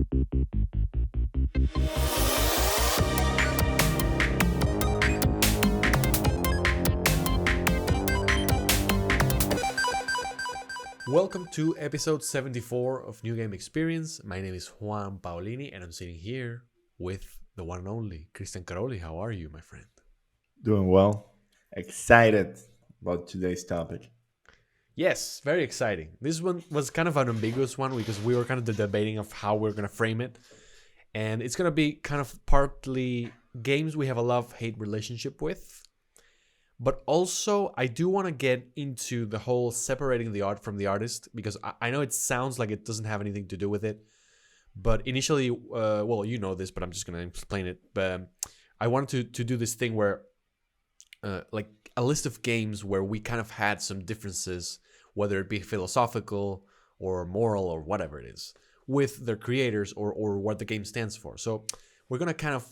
Welcome to episode 74 of New Game Experience. My name is Juan Paolini and I'm sitting here with the one and only Christian Caroli. How are you, my friend? Doing well. Excited about today's topic. Yes, very exciting. This one was kind of an ambiguous one because we were kind of debating of how we're going to frame it. And it's going to be kind of partly games we have a love-hate relationship with. But also, I do want to get into the whole separating the art from the artist because I know it sounds like it doesn't have anything to do with it. But initially, well, you know this, but I'm just going to explain it. But I wanted to do this thing where, like a list of games where we kind of had some differences, whether it be philosophical or moral or whatever it is, with their creators or what the game stands for. So we're going to kind of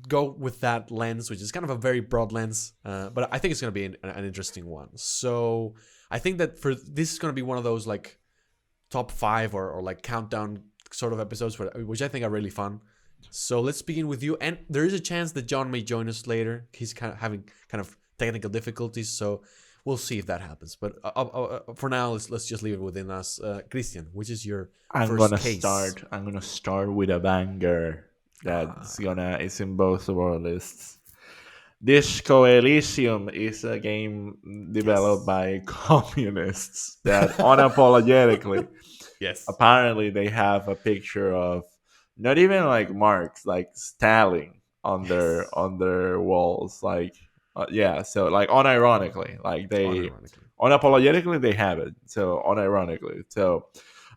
go with that lens, which is kind of a very broad lens, but I think it's going to be an interesting one. So I think that for this is going to be one of those like top 5 or like countdown sort of episodes, which I think are really fun. So let's begin with you. And there is a chance that John may join us later. He's kind of having kind of technical difficulties, so we'll see if that happens. But for now, let's just leave it within us. Christian, which is your first case? I'm gonna start with a banger it's in both of our lists. Disco Elysium is a game developed by communists that unapologetically, Yes, apparently they have a picture of not even like Marx, like Stalin on their walls, like so like unironically, like they unapologetically they have it, so unironically, so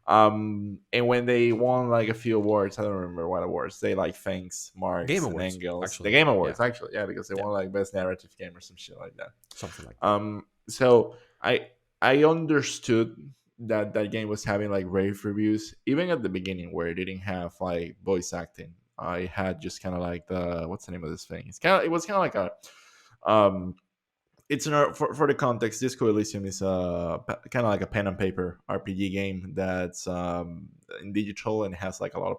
and when they won like a few awards, I don't remember what awards, they like thanks Marx Game and Awards, Engels. actually. The Game Awards, Yeah. actually, yeah, because they won like best narrative game or some shit like that. Something like that. So I understood that that game was having like rave reviews, even at the beginning where it didn't have like voice acting. I had just kind of like the what's the name of this thing? It was kind of like a it's for the context. Disco Elysium is a kind of like a pen and paper RPG game that's in digital and has like a lot of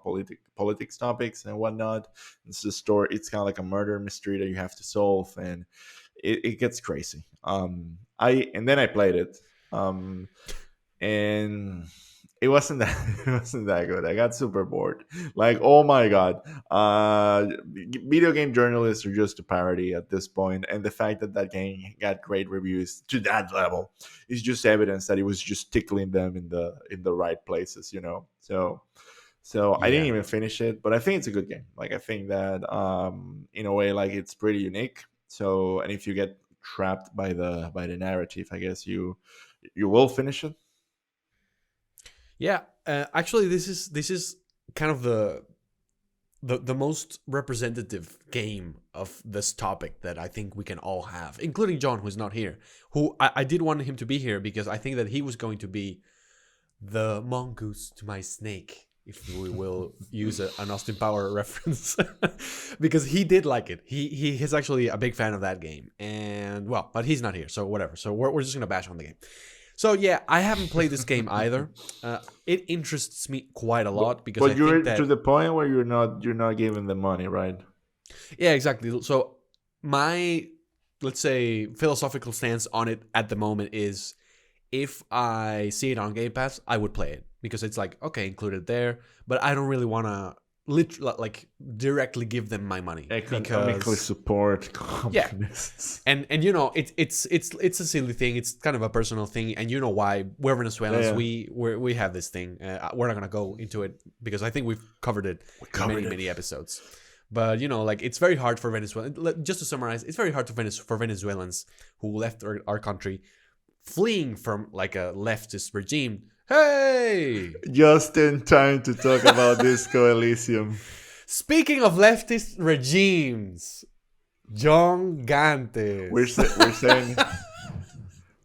politics topics and whatnot. It's a story. It's kind of like a murder mystery that you have to solve, and it gets crazy. And then I played it, and it wasn't that it wasn't that good. I got super bored. Like, oh my god, video game journalists are just a parody at this point, and the fact that that game got great reviews to that level is just evidence that it was just tickling them in the right places, you know. So I didn't Yeah. even finish it, but I think it's a good game. Like, I think that in a way, like, it's pretty unique. So, and if you get trapped by the narrative, I guess you will finish it. Yeah, actually, this is kind of the most representative game of this topic that I think we can all have, including John, who's not here. Who I did want him to be here because I think that he was going to be the mongoose to my snake, if we will use an Austin Power reference, because he did like it. He is actually a big fan of that game, and well, but he's not here, so whatever. So we're just gonna bash on the game. So yeah, I haven't played this game either. It interests me quite a lot because But I you're think that to the point where you're not giving them money, right? yeah, exactly. So my, let's say, philosophical stance on it at the moment is if I see it on Game Pass, I would play it because it's like, okay, included there, but I don't really want to like directly give them my money Economically because support yeah, communists. and you know it's a silly thing. It's kind of a personal thing, and you know why we're Venezuelans. Yeah. We have this thing. We're not gonna go into it because I think we've covered it in many episodes. But you know, like it's very hard for Venezuela. Just to summarize, it's very hard for Venezuelans who left our country, fleeing from like a leftist regime. Hey, Just in time to talk about Disco Elysium. speaking of leftist regimes, John Gantes.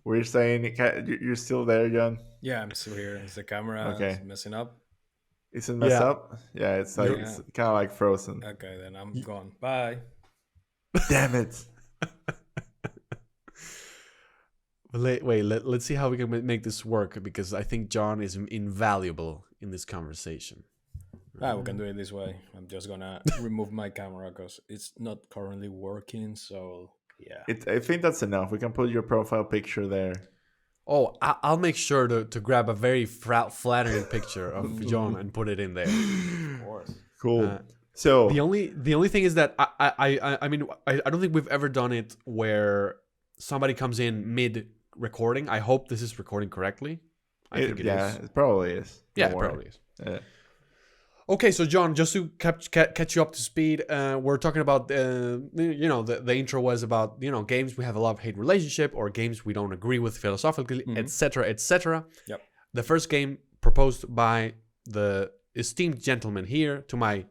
We're saying you're still there, John. Yeah, I'm still here. Is the camera Okay. messing up? Is it messed Yeah. up? Yeah, it's like Yeah. it's kind of like frozen. Okay, then I'm gone. Bye. Damn it! Wait, let's see how we can make this work because I think John is invaluable in this conversation. Ah, we can do it this way. I'm just gonna remove my camera because it's not currently working. So yeah. I think that's enough. We can put your profile picture there. Oh, I'll make sure to grab a very flattering picture of John and put it in there. Of course. Cool. Uh, So the only thing is that I mean I don't think we've ever done it where somebody comes in mid recording. I hope this is recording correctly. I think it is. it probably is. Yeah, Don't it worry. probably is. Yeah. Okay, so John, just to catch you up to speed, we're talking about the intro was about games we have a love hate relationship or games we don't agree with philosophically, etc., etc. Yep. The first game proposed by the esteemed gentleman here to my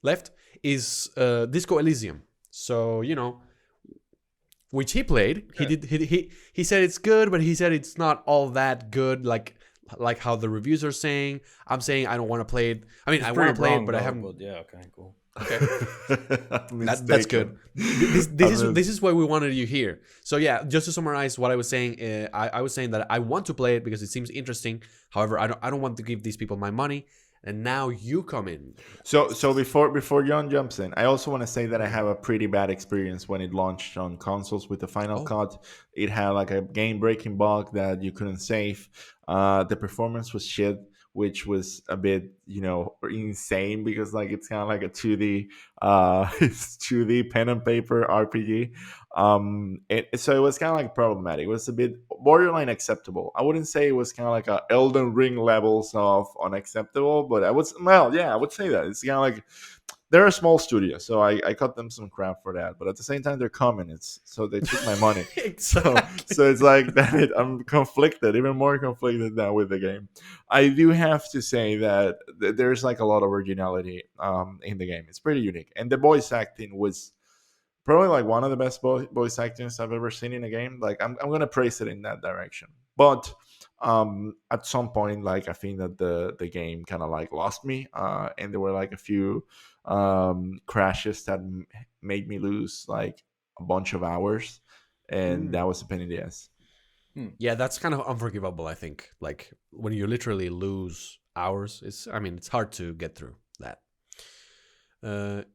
left is Disco Elysium. So which he played. He did. He said it's good, but he said it's not all that good. Like how the reviews are saying. I'm saying I don't want to play it. I mean, I want to play it, but I haven't. But yeah. Okay. Cool. Okay, that's good. This is why we wanted you here. So yeah, just to summarize what I was saying, I was saying that I want to play it because it seems interesting. However, I don't want to give these people my money. And now you come in. So before John jumps in, I also want to say that I have a pretty bad experience when it launched on consoles with the Final Cut. It had like a game breaking bug that you couldn't save. The performance was shit, which was a bit insane because like it's kind of like a 2D it's 2D pen and paper RPG. So it was kind of like problematic. It was a bit borderline acceptable. I wouldn't say it was kind of like a Elden Ring levels of unacceptable, but I would say that it's kind of like they're a small studio, so I cut them some crap for that. But at the same time, they're communists, so they took my money. Exactly. So it's like that. I'm conflicted, even more conflicted now with the game. I do have to say that there's like a lot of originality in the game. It's pretty unique, and the voice acting was probably like one of the best voice actings I've ever seen in a game. Like I'm gonna praise it in that direction. But at some point, like I think that the game kind of like lost me, and there were like a few crashes that made me lose like a bunch of hours, and that was a pain in the ass. Yeah, that's kind of unforgivable. I think like when you literally lose hours, it's hard to get through that.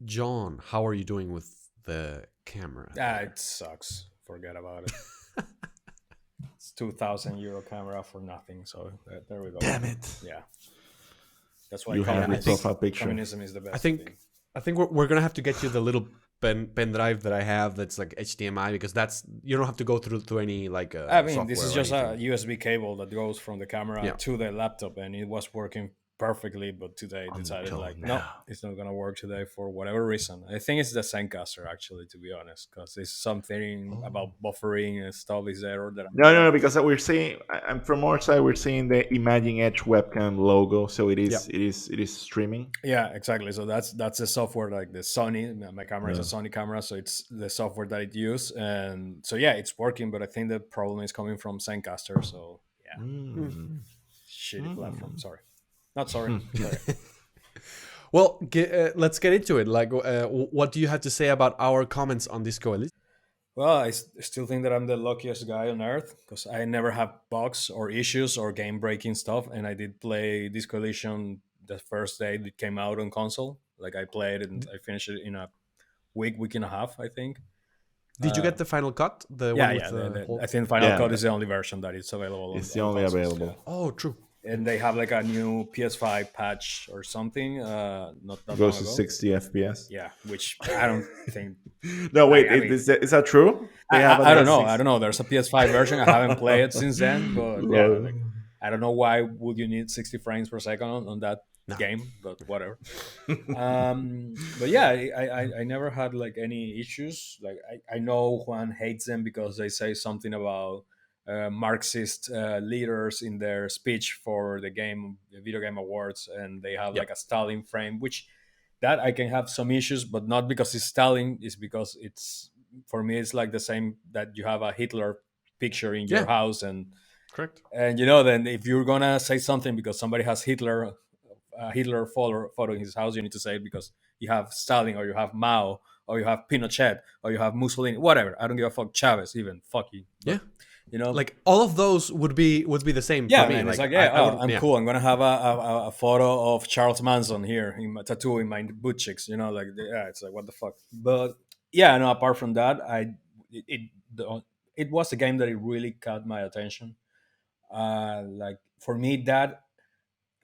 John, how are you doing with the camera? It sucks. Forget about it. It's 2,000 euro camera for nothing. So there we go. Damn it! Yeah, that's why You have your profile picture. communism is the best. I think we're gonna have to get you the little pen drive that I have that's like HDMI because that's you don't have to go through any like. I mean, this software is or just a anything. USB cable that goes from the camera Yeah. to the laptop, and it was working perfectly. But today decided Until like, now. no, it's not gonna work today for whatever reason. I think it's the Zencaster actually, to be honest, because it's something about buffering and stuff is there that. No, because we're seeing. I'm from our side. We're seeing the Imagine Edge webcam logo, so it is streaming. Yeah, exactly. So that's the software like the Sony. My camera is a Sony camera, so it's the software that it uses, and so yeah, it's working. But I think the problem is coming from Zencaster. So yeah, shitty platform. Sorry, not sorry. Sorry. Well, let's get into it. Like, what do you have to say about our comments on Disco Elysium? Well, I still think that I'm the luckiest guy on earth because I never have bugs or issues or game breaking stuff, and I did play Disco Elysium the first day it came out on console. Like I played it and I finished it in a week and a half, I think. Did you get the final cut? The Yeah, one yeah. with the whole... I think Final Yeah. Cut is the only version that is available. It's on, the on only consoles, available. Oh, true. yeah. And they have like a new PS5 patch or something. Not It long goes to ago. 60 FPS. Yeah, which I don't think. No, wait, I mean- is that true? They have I a don't know. 60 I don't know. There's a PS5 version. I haven't played it since then, but yeah, like, I don't know why would you need 60 frames per second on that game, but whatever. But yeah, I never had like any issues. Like I know Juan hates them because they say something about Marxist leaders in their speech for the video game awards, and they have like a Stalin frame, which that I can have some issues, but not because it's Stalin. It's because it's for me it's like the same that you have a Hitler picture in your house Correct. and then if you're gonna say something because somebody has Hitler photo in his house, you need to say it because you have Stalin or you have Mao or you have Pinochet or you have Mussolini, whatever. I don't give a fuck. Chavez, even fuck you. Yeah. you know. Like all of those would be the same for Yeah, me. man. It's Like like, I, yeah, I oh, would, I'm yeah. cool. I'm gonna have a photo of Charles Manson here, in my tattoo in my butt cheeks. You know, like, yeah, it's like, what the fuck. But yeah, no. Apart from that, it was a game that it really caught my attention. Like for me, that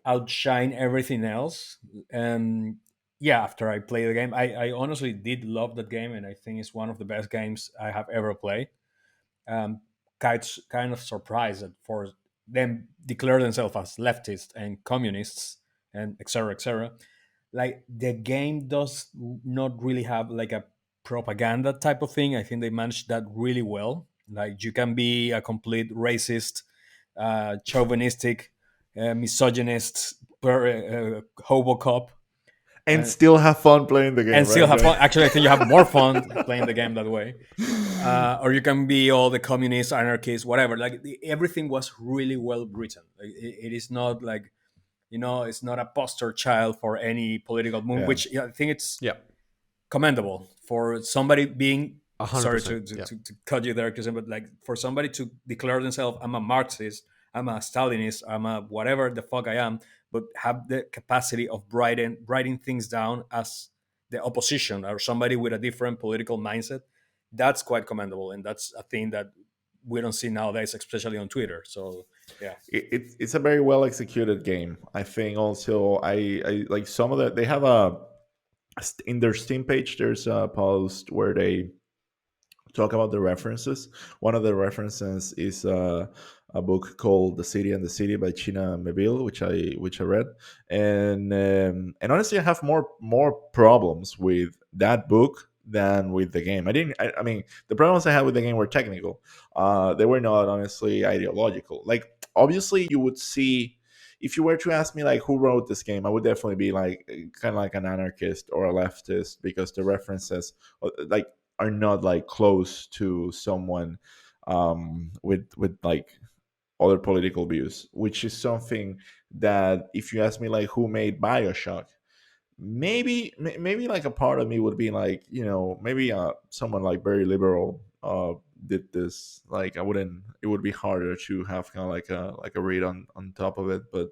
outshine everything else. And yeah, after I played the game, I honestly did love that game, and I think it's one of the best games I have ever played. Kind of surprised that for them declare themselves as leftists and communists and etc. etc. Like the game does not really have like a propaganda type of thing. I think they managed that really well. Like you can be a complete racist, chauvinistic, misogynist, hobo cop, And uh, still have fun playing the game, and still right, have John? fun. Actually, I think you have more fun playing the game that way. Or you can be all the communists, anarchists, whatever. Like everything was really well written. Like, it is not like, it's not a poster child for any political movement, Yeah. which, yeah, I think it's Yeah. commendable for somebody being. A hundred Sorry percent. to, Yeah. to, to cut you there, Christian, but like for somebody to declare themselves, I'm a Marxist, I'm a Stalinist, I'm a whatever the fuck I am, but have the capacity of writing things down as the opposition or somebody with a different political mindset, that's quite commendable, and that's a thing that we don't see nowadays, especially on Twitter. So yeah, It's a very well executed game. I think also I like some of the they have a in their Steam page. There's a post where they talk about the references. One of the references is a book called "The City and the City" by China Meville, which I read, and honestly, I have more problems with that book than with the game. I mean, the problems I had with the game were technical. They were not honestly ideological. Like obviously, you would see. If you were to ask me like who wrote this game, I would definitely be like kind of like an anarchist or a leftist because the references like are not like close to someone with like other political views, which is something that if you ask me like who made Bioshock, maybe like a part of me would be like maybe someone like very liberal did this. Like I wouldn't. It would be harder to have kind of like a read on top of it, but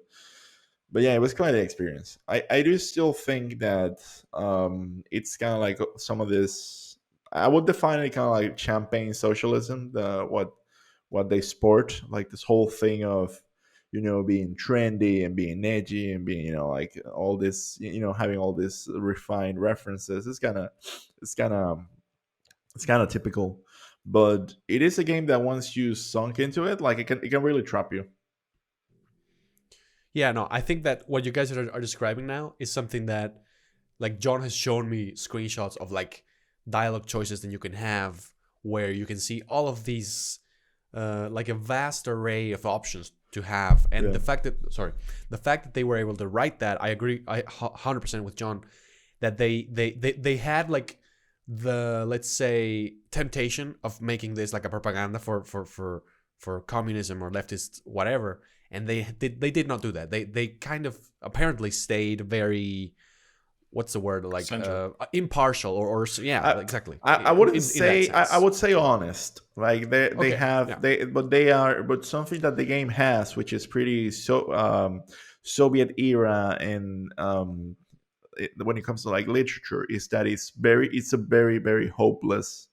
yeah, it was quite an experience. I do still think that it's kind of like some of this. I would define it kind of like champagne socialism. What they sport, like this whole thing of being trendy and being edgy and being like all this having all these refined references. It's kind of it's kind of typical, but it is a game that once you sunk into it, like it can really trap you. Yeah. No, I think that what you guys are describing now is something that like John has shown me screenshots of like dialogue choices that you can have where you can see all of these like a vast array of options to have. And Yeah. the fact that they were able to write that, I agree 100% with John that they had like the, let's say, temptation of making this like a propaganda for communism or leftist whatever, and they did not do that. They kind of apparently stayed very, what's the word, like central. impartial or yeah, I, exactly, I in, wouldn't in that say I sense. would say honest. Like they Okay, have yeah. but something that the game has, which is pretty Soviet era and when it comes to like literature, is that it's a very hopeless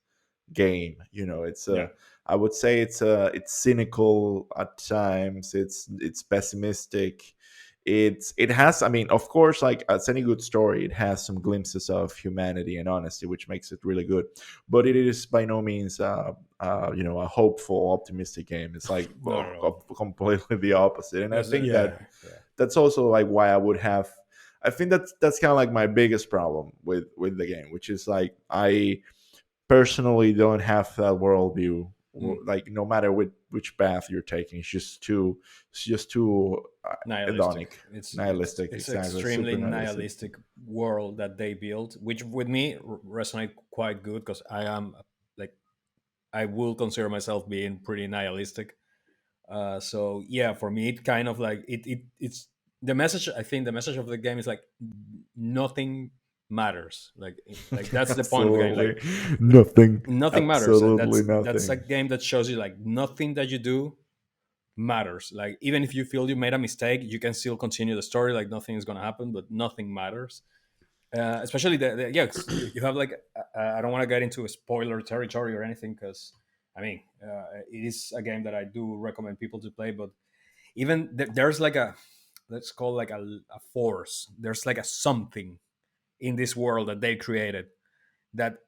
game. It's Yeah, a I would say it's cynical at times. It's pessimistic. It has, I mean, of course, like as any good story, it has some glimpses of humanity and honesty, which makes it really good. But it is by no means a hopeful, optimistic game. It's like not at all. completely the opposite. And I Yes, think that yeah, yeah. that's also like why I would have. I think that's kind of like my biggest problem with the game, which is like I personally don't have that worldview. Mm. Like no matter which path you're taking, it's just too Nihilistic. hedonic, It's nihilistic. it's Exactly, extremely super nihilistic. nihilistic world that they built, which with me resonate quite good because I am like, I will consider myself being pretty nihilistic. So yeah, for me, it kind of like it's the message. I think the message of the game is like nothing matters. Like that's the point of the game. Like Absolutely nothing. nothing matters. Absolutely That's a nothing. game that shows you like nothing that you do matters. Like even if you feel you made a mistake, you can still continue the story. Like nothing is gonna happen, but nothing matters. Especially yeah, 'cause you have like I don't want to get into a spoiler territory or anything because I mean it is a game that I do recommend people to play. But even there's like a let's call like a force. There's like a something in this world that they created that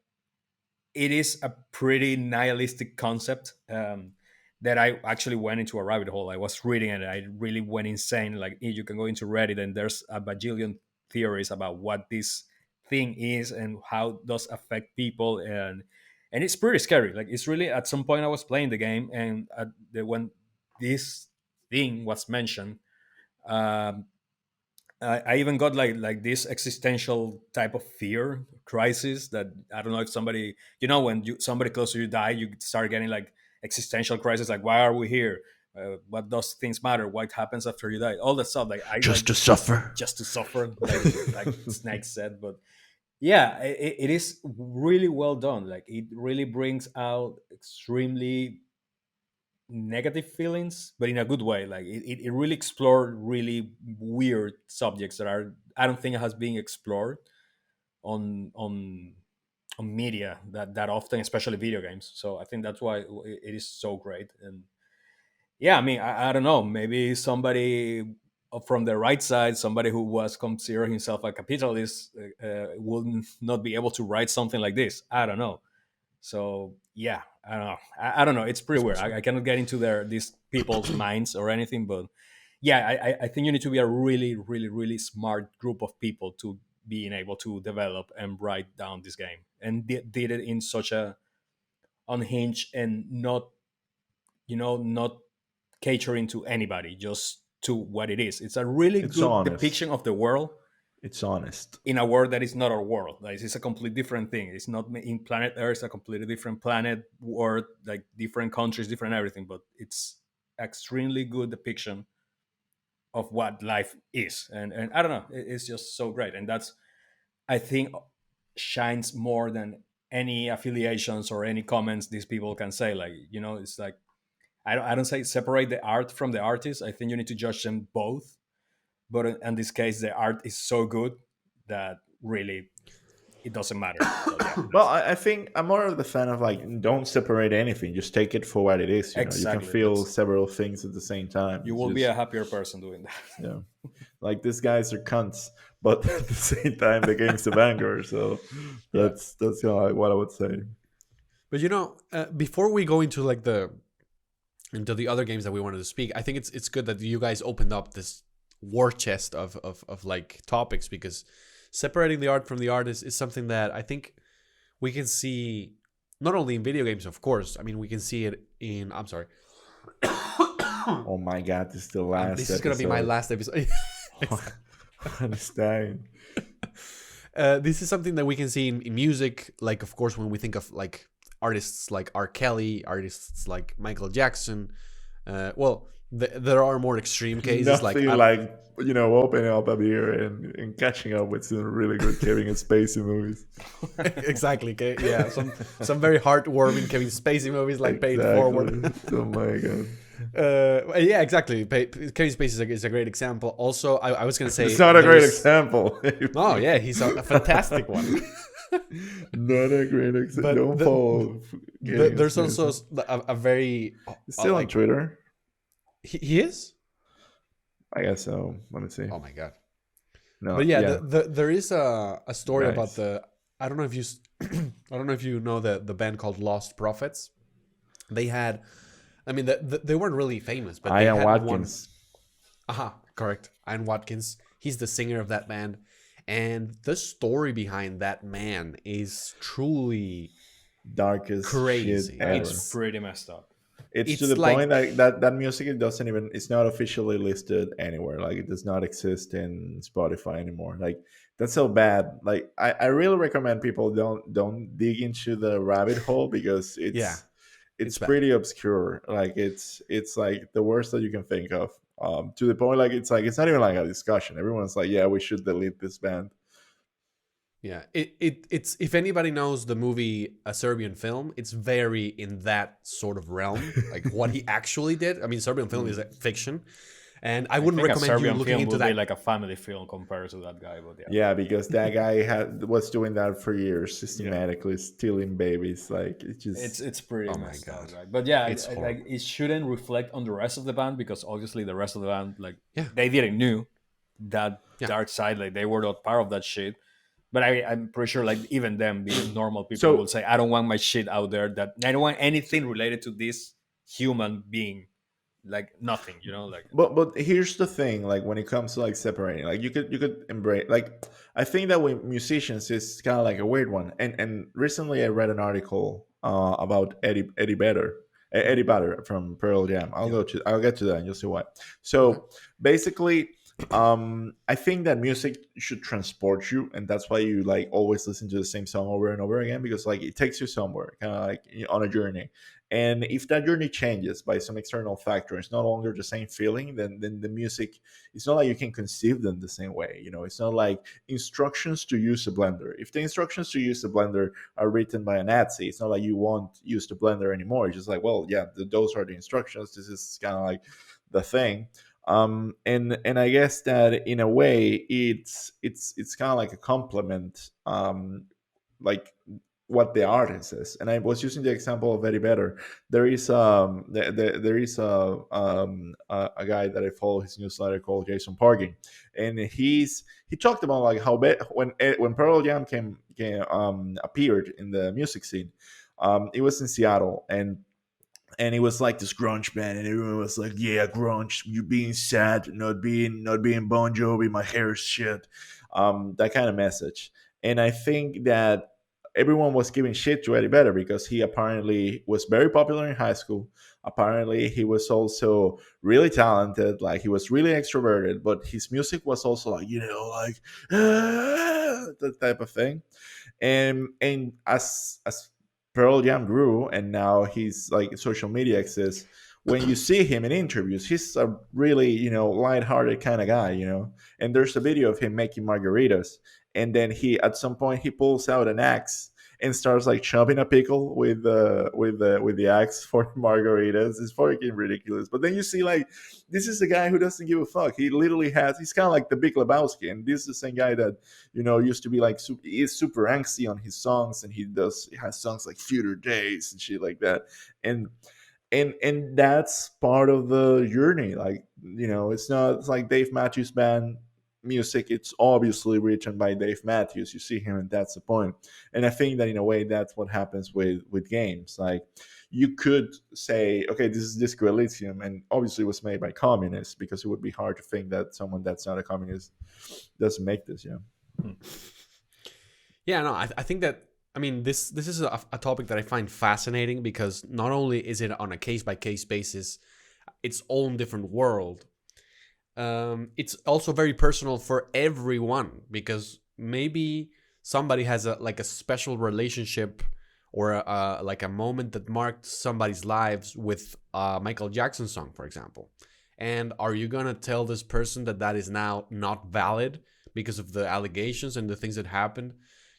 it is a pretty nihilistic concept that I actually went into a rabbit hole. I was reading it. I really went insane. Like you can go into Reddit and there's a bajillion theories about what this thing is and how it does affect people and it's pretty scary. Like it's really at some point I was playing the game and when this thing was mentioned, um, I even got like this existential type of fear crisis that I don't know if somebody when somebody close to you die you start getting like existential crisis like why are we here, what does things matter, what happens after you die, all that stuff like I Just to suffer. just to suffer like Snake said. But yeah, it is really well done. Like it really brings out extremely negative feelings, but in a good way. Like it really explored really weird subjects that are I don't think has been explored on media that often, especially video games. So I think that's why it is so great. And yeah, I mean, I don't know, maybe somebody from the right side, somebody who was considering himself a capitalist, would not be able to write something like this. I don't know. So yeah, I don't know. I don't know. It's pretty weird. I cannot get into these people's minds or anything, but yeah, I think you need to be a really, really, really smart group of people to being able to develop and write down this game, and did it in such a unhinged and not not catering to anybody, just to what it is. It's a really It's good honest. depiction of the world It's honest. in a world that is not our world. Like it's a completely different thing. It's not in planet Earth. It's a completely different planet, world, like different countries, different everything. But it's extremely good depiction of what life is, and I don't know. It's just so great, and that's I think shines more than any affiliations or any comments these people can say. Like it's like I don't say separate the art from the artist. I think you need to judge them both. But in this case, the art is so good that really it doesn't matter. So yeah, Well, I think I'm more of the fan of like don't separate anything. Just take it for what it is. You can exactly. feel That's several things at the same time. you It's will be a just happier person doing that. yeah, like these guys are cunts, but at the same time, the game's a banger. So Yeah. that's what I would say. But before we go into like into the other games that we wanted to speak, I think it's good that you guys opened up this war chest of like topics, because separating the art from the artist is something that I think we can see not only in video games, of course. I mean, we can see it in. I'm sorry. Oh my god, this is the last. This is gonna be my last episode. Understand? This is something that we can see in music. Like, of course, when we think of like artists like R. Kelly, artists like Michael Jackson. Well, there are more extreme cases. Nothing like opening up a beer and catching up with some really good Kevin Spacey movies. Exactly. Yeah, some very heartwarming Kevin Spacey movies like Paid Forward. Oh my god. Yeah, exactly. Kevin Spacey is a great example. Also, I was gonna say It's not a great example. Oh yeah, he's a fantastic one. Not a great example. Don't fall. There's also a very still on Twitter. He is. I guess so. Let me see. Oh my god. No, but yeah, there is a story Nice. about the. I don't know if you. I don't know if you know the band called Lost Prophets. They had. I mean, they weren't really famous, but they Ian had Watkins. Aha, correct. Ian Watkins. He's the singer of that band. And the story behind that man is truly Darkest crazy. shit ever. It's pretty messed up. It's to the like, point that music it's not officially listed anywhere. Like it does not exist in Spotify anymore. Like that's so bad. Like I really recommend people don't dig into the rabbit hole because it's pretty obscure. Like it's like the worst that you can think of. To the point like it's not even like a discussion. Everyone's like, yeah, we should delete this band. Yeah, it's if anybody knows the movie A Serbian Film, it's very in that sort of realm, like what he actually did. I mean, Serbian Film is a fiction, and I I wouldn't think a recommend you Serbian looking film into will be that. like a family film compared to that guy, but yeah. Yeah, because that guy was doing that for years, Yeah. systematically stealing babies. Like it's just It's pretty Oh my messed up, god, right? But yeah, it's like horrible. it shouldn't reflect on the rest of the band because obviously the rest of the band, like Yeah, they didn't knew that yeah. dark side, like they were not part of that shit. But I'm pretty sure, like even them being normal people will so. say, I don't want my shit out there. That I don't want anything related to this human being, like nothing, like But here's the thing, like when it comes to like separating, like you could embrace, like I think that with musicians is kind of like a weird one. And recently I read an article about Eddie Vedder from Pearl Jam. Yeah. I'll get to that and you'll see why. Okay. So basically, I think that music should transport you, and that's why you like always listen to the same song over and over again, because like it takes you somewhere, kind of like on a journey. And if that journey changes by some external factor, it's no longer the same feeling, then the music, it's not like you can conceive them the same way. It's not like instructions to use a blender. If the instructions to use the blender are written by a Nazi, it's not like you won't use the blender anymore. It's just like, well, yeah, those are the instructions. This is kind of like the thing. And I guess that in a way it's kind of like a compliment, like what the artist is. And I was using the example of Eddie Vedder. There is a guy that I follow his newsletter called Jason Pargin, and he talked about like how when Pearl Jam came appeared in the music scene. It was in Seattle, and it was like this grunge band, and everyone was like, "Yeah, grunge, you being sad, not being Bon Jovi, my hair is shit," that kind of message. And I think that everyone was giving shit to Eddie Vedder because he apparently was very popular in high school. Apparently, he was also really talented, like he was really extroverted, but his music was also like like that type of thing. And as Pearl Jam grew, and now he's like social media exists. When you see him in interviews, he's a really lighthearted kind of guy, And there's a video of him making margaritas, and then he at some point he pulls out an axe and starts like chopping a pickle with the axe for margaritas. It's fucking ridiculous. But then you see like this is a guy who doesn't give a fuck. He's kind of like the Big Lebowski, and this is the same guy that used to be like is super angsty on his songs, and he has songs like Future Days and shit like that. And that's part of the journey. Like it's like Dave Matthews Band music. It's obviously written by Dave Matthews. You see him, and that's the point. And I think that in a way that's what happens with games. Like you could say, okay, this is Disco Elysium, and obviously it was made by communists, because it would be hard to think that someone that's not a communist doesn't make this. Yeah, no, I think that, I mean, this is a topic that I find fascinating, because not only is it on a case by case basis, its own different world. It's also very personal for everyone, because maybe somebody has a special relationship, or like a moment that marked somebody's lives with a Michael Jackson song, for example. And are you gonna tell this person that is now not valid because of the allegations and the things that happened?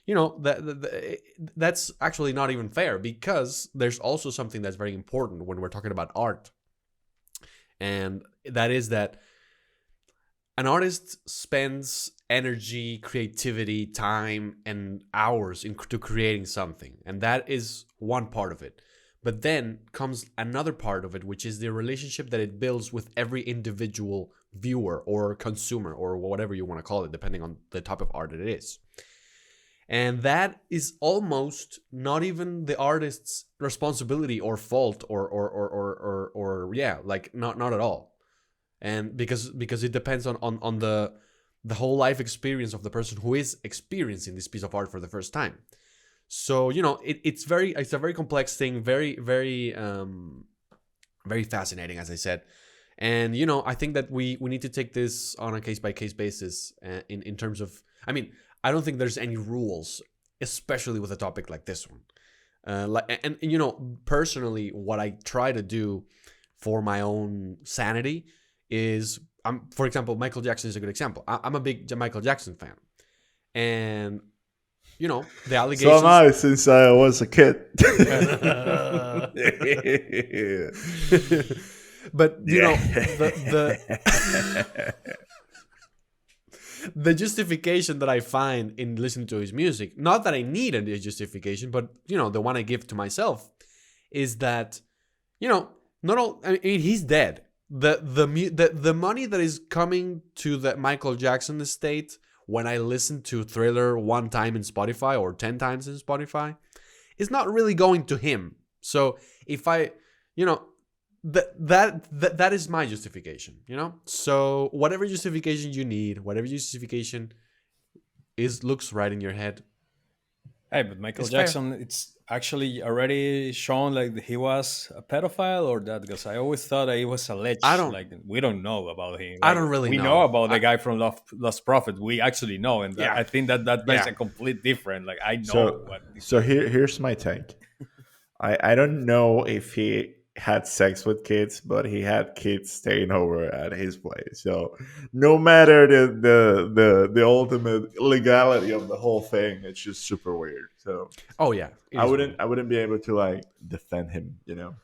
That's actually not even fair, because there's also something that's very important when we're talking about art, and that is that an artist spends energy, creativity, time, and hours into creating something, and that is one part of it. But then comes another part of it, which is the relationship that it builds with every individual viewer or consumer, or whatever you want to call it, depending on the type of art it is. And that is almost not even the artist's responsibility or fault, or yeah, like not at all. And because it depends on the whole life experience of the person who is experiencing this piece of art for the first time. So it's a very complex thing, very very fascinating, as I said. And I think that we need to take this on a case by case basis, in terms of, I mean, I don't think there's any rules, especially with a topic like this one. Personally, what I try to do for my own sanity is, for example, Michael Jackson is a good example. I'm a big Michael Jackson fan, and the So am allegations. I since I was a kid. But Yeah. the justification that I find in listening to his music, not that I need a justification, but the one I give to myself, is that not all. I mean, he's dead. The money that is coming to the Michael Jackson estate when I listen to Thriller one time in Spotify or 10 times in Spotify is not really going to him. So if I, you know, that is my justification. So whatever justification you need, whatever justification looks right in your head, Hey, but Michael it's fair. Jackson, it's actually already shown like he was a pedophile or that, because I always thought that he was I alleged. don't Like we don't know about him. I Like don't really we know know. about the guy from Lost Prophet. We actually know, and Yeah. I think that makes Yeah. a complete different. Like I know So what. so here's my take. I don't know if he had sex with kids, but he had kids staying over at his place. So no matter the ultimate legality of the whole thing, it's just super weird. So Oh yeah, it I is wouldn't weird. I wouldn't be able to like defend him, you know.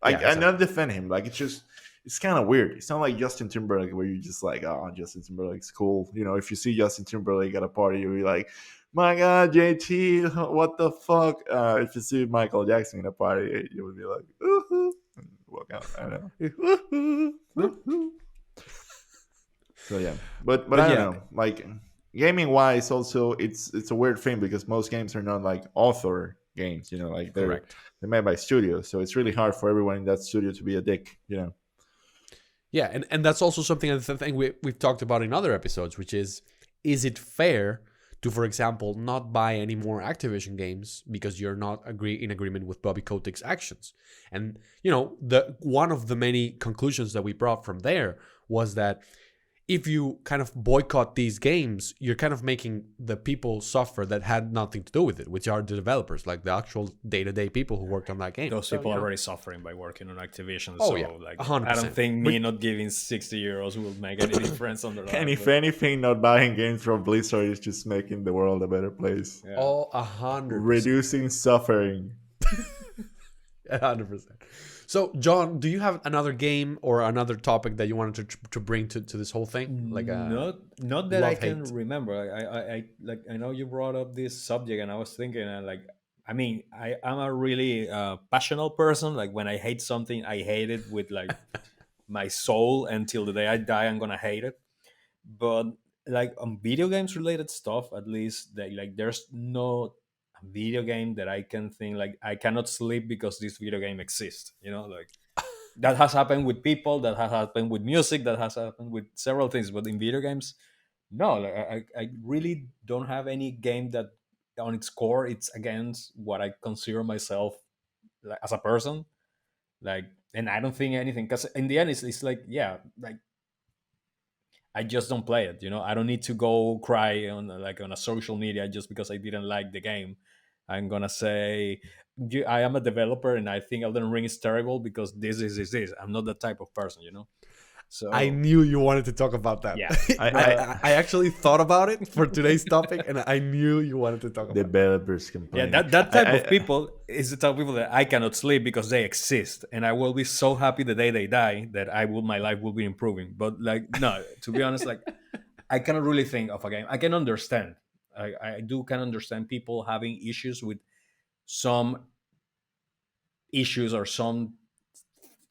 Yeah, Like I not exactly. defend him. Like it's kind of weird. It's not like Justin Timberlake where you're just like, oh, Justin Timberlake's cool. You know, if you see Justin Timberlake at a party, you'll be like, my God, JT, what the fuck? If you see Michael Jackson at a party, you would be like, ooh, and walk out. I don't know. Woohoo. So yeah, but But I don't yeah, know. Like gaming wise, also it's a weird thing because most games are not like author games. You know, like correct. they're made by studios, so it's really hard for everyone in that studio to be a dick. You know. Yeah, and that's also something I think we've talked about in other episodes, which is it fair to, for example, not buy any more Activision games because you're not in agreement with Bobby Kotick's actions? And the one of the many conclusions that we brought from there was that if you kind of boycott these games, you're kind of making the people suffer that had nothing to do with it, which are the developers, like the actual day-to-day people who worked on that game. Those So, people are already suffering by working on Activision. Oh So yeah, like, I don't 100%. think But me not giving 60 euros will make any difference on their And life. if anything, not buying games from Blizzard is just making the world a better place, Yeah. all 100%. reducing suffering. 100%. So, John, do you have another game or another topic that you wanted to bring to this whole thing? Like a Not that I love can hate? remember. I like I know you brought up this subject, and I was thinking, like, I mean, I'm a really passionate person. Like when I hate something, I hate it with like my soul until the day I die. I'm gonna hate it. But like on video games related stuff, at least, like there's no video game that I can think like I cannot sleep because this video game exists. Like that has happened with people, that has happened with music, that has happened with several things, but in video games, no. Like I really don't have any game that on its core it's against what I consider myself, like, as a person. Like, and I don't think anything, because in the end it's like, yeah, like I just don't play it. I don't need to go cry on a social media just because I didn't like the game. I'm gonna say, I am a developer and I think Elden Ring is terrible because this. I'm not that type of person. I So knew you wanted to talk about that. yeah, I I actually thought about it for today's topic, and I knew you wanted to talk about it. developers yeah, complain. that type of people is the type of people that I cannot sleep because they exist, and I will be so happy the day they die that my life will be improving. But like, no, to be honest, like I cannot really think of a game. I can understand. I do can understand people having issues with some issues or some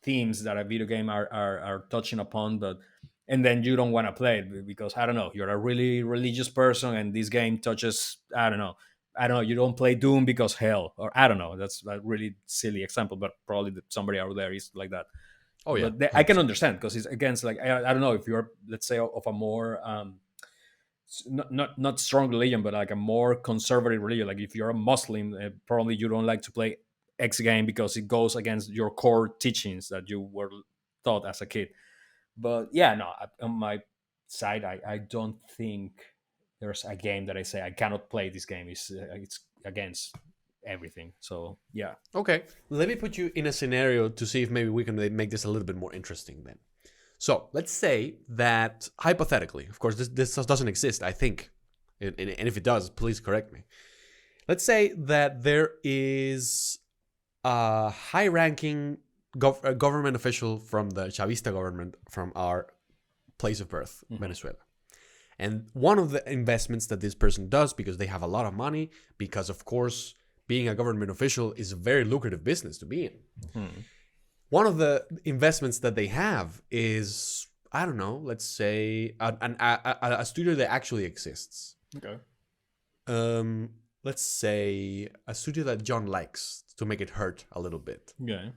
themes that a video game are touching upon, but and then you don't want to play it because I don't know, you're a really religious person and this game touches, I don't know, you don't play Doom because hell, or I don't know, that's a really silly example, but probably that somebody out there is like that. Oh yeah, But I can 100%. understand because it's against, like, I don't know if you're, let's say, of a more not strong religion, but like a more conservative religion. Like if you're a Muslim, probably you don't like to play X game because it goes against your core teachings that you were taught as a kid. But yeah, no, on my side, I don't think there's a game that I say I cannot play this game. It's against everything. So yeah. Okay, let me put you in a scenario to see if maybe we can make this a little bit more interesting then. So let's say that hypothetically, of course, this doesn't exist, I think, and if it does, please correct me. let's say that there is a high-ranking government official from the Chavista government from our place of birth, Venezuela. And one of the investments that this person does, because they have a lot of money, because of course being a government official is a very lucrative business to be in. One of the investments that they have is, I don't know, let's say a studio that actually exists. Okay. Let's say a studio that John likes to make it hurt a little bit. Yeah.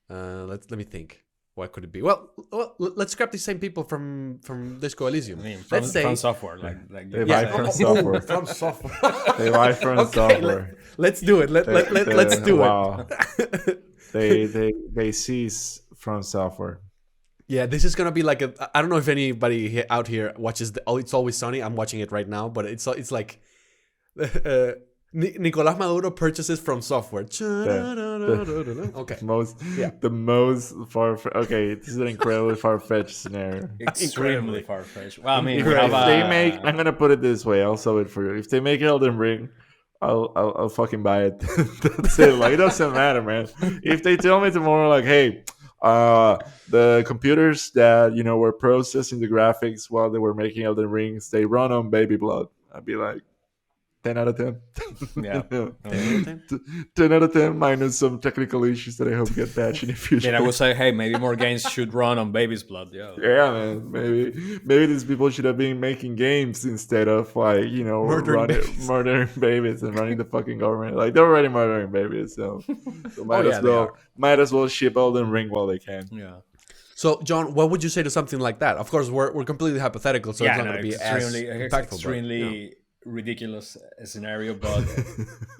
Let me think. What could it be? Well, let's grab the same people from Disco Elysium. I mean, let's say from software, They buy from software. from software. They buy from software. Let's do it. Let's do it. They seize from software. Yeah, this is gonna be like I don't know if anybody out here watches It's Always Sunny. I'm watching it right now, but it's like Nicolás Maduro purchases from software. Okay. The most far. Okay, this is an incredibly far-fetched scenario. Extremely far-fetched. Well, I mean, If they make, I'm gonna put it this way. I'll sell it for you. If they make Elden Ring, I'll fucking buy it. That's it. Like, it doesn't matter, man. If they tell me tomorrow, like, hey, the computers that were processing the graphics while they were making Elden Rings, they run on baby blood, I'd be like, 10 out of 10. Yeah. 10 out of 10 minus some technical issues that I hope get patched in the future. Then I would say, hey, maybe more games should run on baby's blood. Yeah. Yeah, man. Maybe these people should have been making games instead of murdering babies and running the fucking government. Like, they're already murdering babies, so might as well ship Elden Ring while they can. Yeah. So, John, what would you say to something like that? Of course, we're completely hypothetical, so it's not going to be extremely as impactful. Extremely ridiculous scenario, but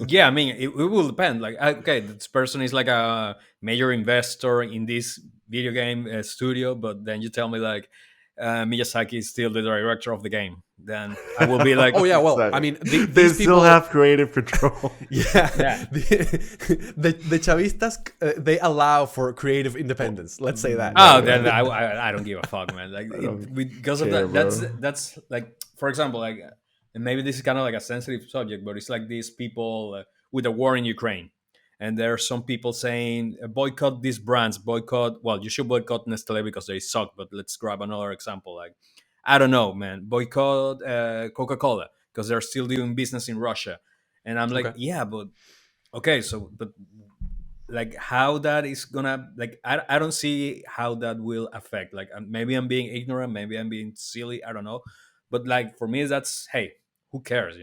yeah, I mean, it will depend. Like, okay, this person is like a major investor in this video game studio, but then you tell me like Miyazaki is still the director of the game, then I will be like, oh yeah, well, exactly. I mean, they still have creative control. Yeah. The Chavistas, they allow for creative independence. Let's say that. Oh, then I don't give a fuck, man. Like, because of that, bro. that's like, for example, like. And maybe this is kind of like a sensitive subject, but it's like these people with the war in Ukraine. And there are some people saying, boycott these brands, well, you should boycott Nestle because they suck, but let's grab another example. Like, I don't know, man, boycott Coca-Cola because they're still doing business in Russia. And I'm like, yeah, but, okay, so, but like how that is gonna, like, I don't see how that will affect. Like, maybe I'm being ignorant, maybe I'm being silly, I don't know. But like for me, that's, hey, who cares?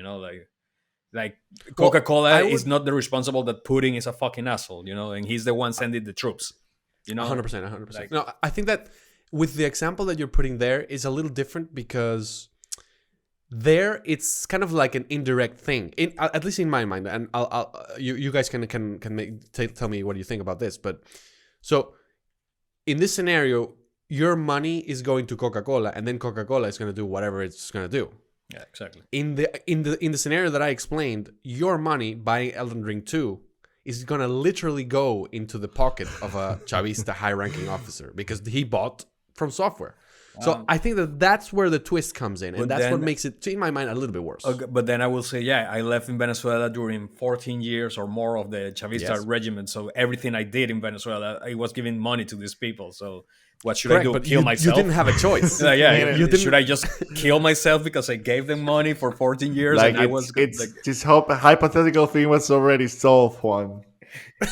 Like Coca-Cola is not the responsible that Putin is a fucking asshole, and he's the one sending the troops. 100%. Like, no, I think that with the example that you're putting there is a little different because there it's kind of like an indirect thing, at least in my mind. And you guys can tell me what you think about this. But so in this scenario, your money is going to Coca-Cola, and then Coca-Cola is going to do whatever it's going to do. Yeah, exactly. In the scenario that I explained, your money buying Elden Ring 2 is going to literally go into the pocket of a Chavista high-ranking officer because he bought from software. So I think that's where the twist comes in, and that's what makes it, in my mind, a little bit worse. Okay, but then I will say, yeah, I left in Venezuela during 14 years or more of the Chavista regiment. So everything I did in Venezuela, I was giving money to these people. So what should I do? But kill myself? You didn't have a choice. Should I just kill myself because I gave them money for 14 years? Like, and I was this hypothetical thing was already solved, Juan.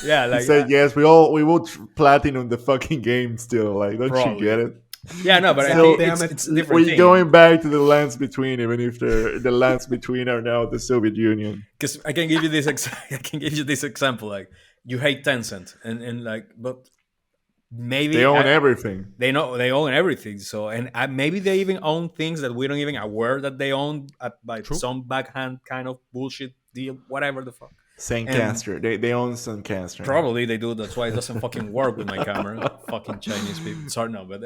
Yeah, like he said, yes, we will platinum the fucking game still. Like, don't you get it? Yeah, no, but Still, it's a different thing. We're going back to the lands between, even if the lands between are now the Soviet Union. Because I can give you this example. Like, you hate Tencent, and like, but maybe they own everything. They own everything. So, and maybe they even own things that we don't even aware that they own by some backhand kind of bullshit deal, whatever the fuck. Zencaster. They own Zencaster. Probably they do. That's why it doesn't fucking work with my camera. Fucking Chinese people. Sorry, no, but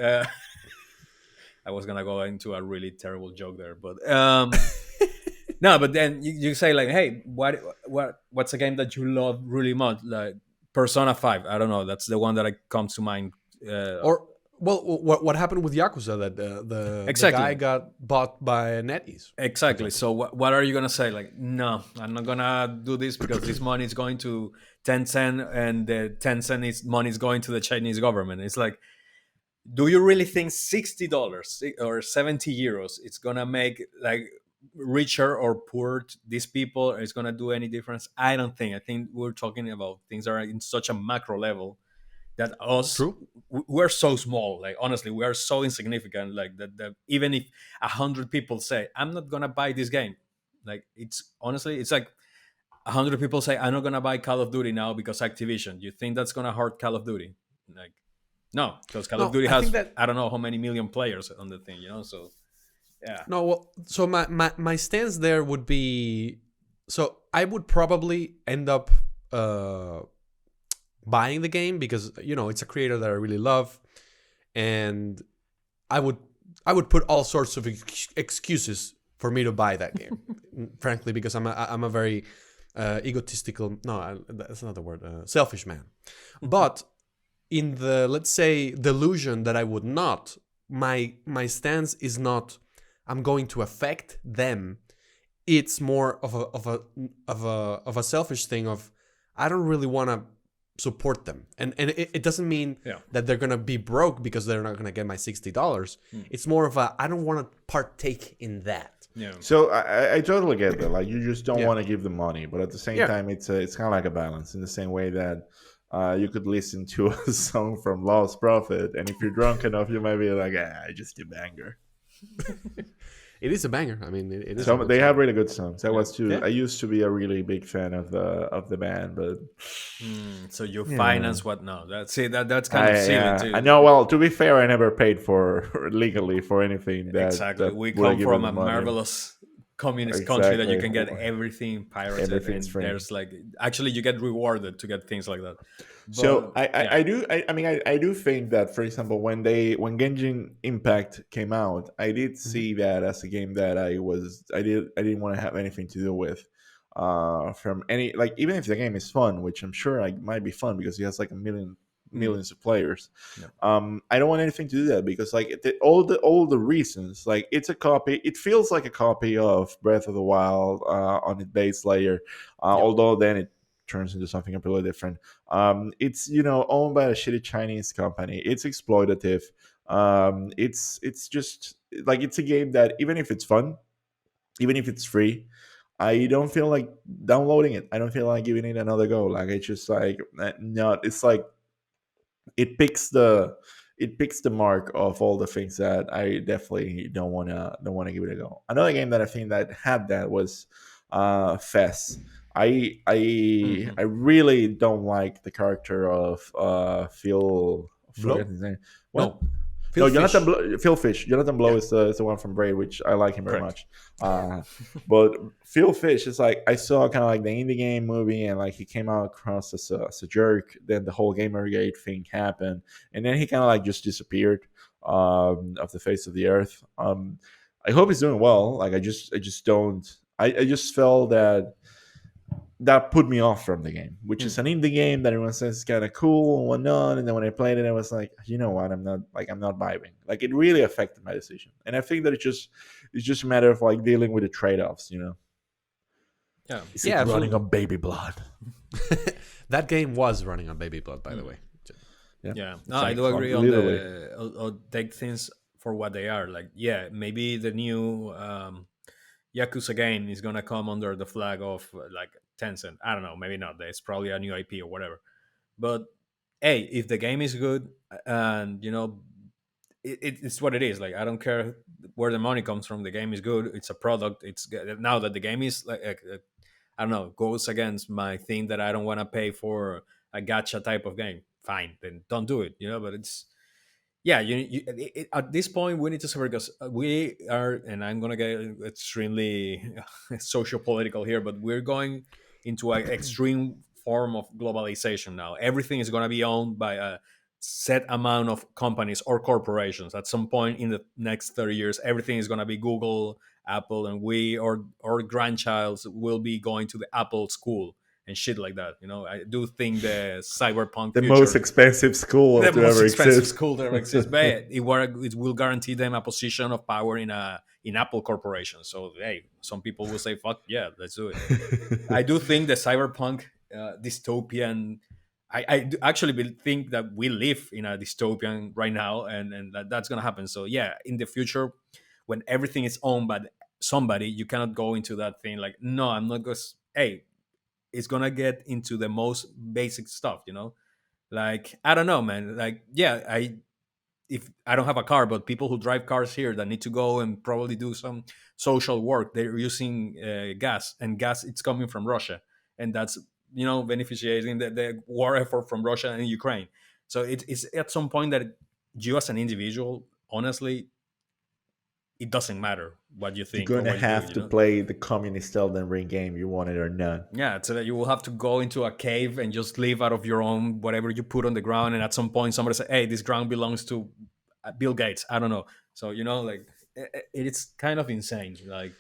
I was gonna go into a really terrible joke there, but no. But then you say like, hey, what's a game that you love really much? Like Persona 5. I don't know. That's the one that comes to mind. Well, what happened with Yakuza that the guy Exactly. got bought by NetEase, for Exactly. example. So what are you gonna say? Like, no, I'm not gonna do this because this money is going to Tencent, and the Tencent is money is going to the Chinese government. It's like, do you really think $60 or 70 euros it's gonna make like richer or poor these people? It's gonna do any difference? I don't think. I think we're talking about things that are in such a macro level that us, True. we're so small. Like, honestly, we are so insignificant. Like that even if 100 people say I'm not gonna buy this game, like, it's honestly, it's like 100 people say I'm not gonna buy Call of Duty now because Activision. You think that's gonna hurt Call of Duty? Like, no, because Call of No, Duty I think has, that I don't know how many million players on the thing, you know. So yeah. no. Well, so my stance there would be, so I would probably end up uh, buying the game because it's a creator that I really love, and I would I would put all sorts of excuses for me to buy that game. Frankly, because I'm a very egotistical, no, that's not the word, selfish man. But in the, let's say, delusion that I would not, my stance is not I'm going to affect them. It's more of a selfish thing of I don't really want to support them, and it doesn't mean Yeah. that they're gonna be broke because they're not gonna get my $60. It's more of a I don't want to partake in that. Yeah. So I totally get that. Like you just don't Yeah. want to give the money, but at the same Yeah. time, it's kind of like a balance in the same way that you could listen to a song from Lost Prophet, and if you're drunk enough, you might be like, I just a banger. It is a banger. I mean, it is a So good they have song. really good songs. I Yeah. was too. Yeah. I used to be a really big fan of the band, but So you yeah. finance what now? That's it. That's kind of silly I too. know. Well, to be fair, I never paid for legally for anything Exactly. that We would have come given from the a money. marvelous communist country that you Exactly. can get everything pirated, Everything's and free. there's like, actually, you get rewarded to get things like that. So But I, yeah. I do I mean I do think that, for example, when Genshin Impact came out, I did Mhm. see that as a game that I didn't want to have anything to do with, from any, like, even if the game is fun, which I'm sure like might be fun because it has like a Mm, millions of players. yeah. I don't want anything to do that because like all the reasons, like it's a copy, it feels like a copy of Breath of the Wild on its base layer, Yep. although then it turns into something completely different. It's owned by a shitty Chinese company. It's exploitative. It's just like it's a game that even if it's fun, even if it's free, I don't feel like downloading it. I don't feel like giving it another go. Like it's just like not. It's like it picks the it picks the mark of all the things that I definitely don't wanna give it a go. Another game that I think that had that was Fess. I I Mhm. I really don't like the character of Phil. Forget Blow? his name. What? No. Phil No, Jonathan Fish. Phil Fish. Jonathan Blow Yeah. is the one from Braid, which I like him very Correct. much. Uh, but Phil Fish is like I saw kind of like the indie game movie, and like he came out across as a jerk. Then the whole Gamergate thing happened, and then he kind of like just disappeared off the face of the earth. I hope he's doing well. Like I just don't. I just felt that put me off from the game, which is Mm. an indie game that everyone says is kind of cool and whatnot. And then when I played it, I was like, you know what? I'm not vibing. Like it really affected my decision. And I think that it's just a matter of like dealing with the trade offs. Yeah. Is Yeah, it running absolutely. on baby blood? That game was running on Baby Blood, by the Mm. way. Yeah, Yeah. No, I do thanks. agree on Literally. the, I'll take things for what they are. Like, yeah, maybe the new Yakuza game is gonna come under the flag of like Tencent. I don't know. Maybe not. It's probably a new IP or whatever. But hey, if the game is good, and it's what it is. Like, I don't care where the money comes from. The game is good. It's a product. Now that the game is like, I don't know, goes against my thing that I don't want to pay for a gacha type of game. Fine, then don't do it. But it's, yeah, at this point we need to separate, because we are, and I'm gonna get extremely socio political here, but we're going into an extreme form of globalization now. Everything is gonna be owned by a set amount of companies or corporations. At some point in the next 30 years, everything is gonna be Google, Apple, and we or grandchilds will be going to the Apple school, and shit like that. I do think the cyberpunk The most future, expensive school the to most ever expensive exist. school that ever exists, but it will guarantee them a position of power in Apple Corporation. So hey, some people will say, "Fuck yeah, let's do it." I do think the cyberpunk dystopian. I do actually think that we live in a dystopian right now, and that's gonna happen. So yeah, in the future, when everything is owned by somebody, you cannot go into that thing like, no, I'm not gonna. Hey, it's gonna get into the most basic stuff. Like I don't know, man. Like yeah, if I don't have a car, but people who drive cars here that need to go and probably do some social work, they're using gas, and gas it's coming from Russia, and that's beneficiating the war effort from Russia and Ukraine. So it's at some point that you as an individual, honestly, it doesn't matter what you You're think or gonna what you do. have to play the communist Elden Ring game, you want it or not. Yeah, so that you will have to go into a cave and just live out of your own whatever you put on the ground, and at some point somebody say, "Hey, this ground belongs to Bill Gates." I don't know. So like it's kind of insane. Like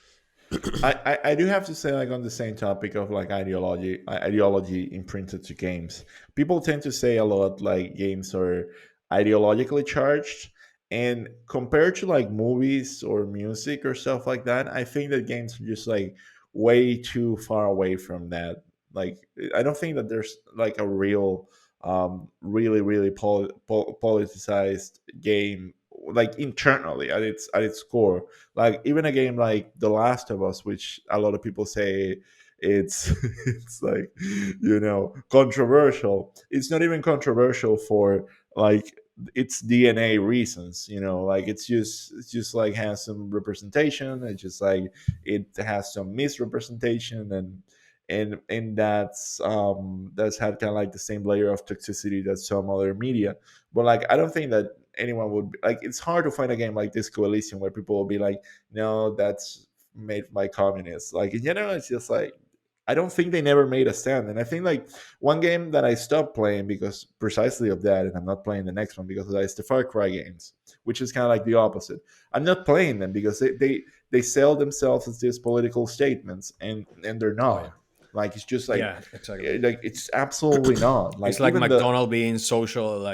I do have to say, like, on the same topic of like ideology imprinted to games, people tend to say a lot like games are ideologically charged, and compared to like movies or music or stuff like that, I think that games are just like way too far away from that. Like, I don't think that there's like a real really politicized game, like internally at its core. Like even a game like The Last of Us, which a lot of people say it's it's like, controversial. It's not even controversial for like its DNA reasons, like it's just like has some representation. It's just like it has some misrepresentation, and that's had kind of like the same layer of toxicity that some other media. But like I don't think that anyone would like, it's hard to find a game like this Coalition where people will be like, no, that's made by communists. Like in general, it's just like I don't think they never made a stand. And I think like one game that I stopped playing because precisely of that, and I'm not playing the next one because of that, is the Far Cry games, which is kind of like the opposite. I'm not playing them because they sell themselves as these political statements, and they're Oh not. yeah. Like it's just yeah, exactly. like it's absolutely not. It's Like like even the McDonald being social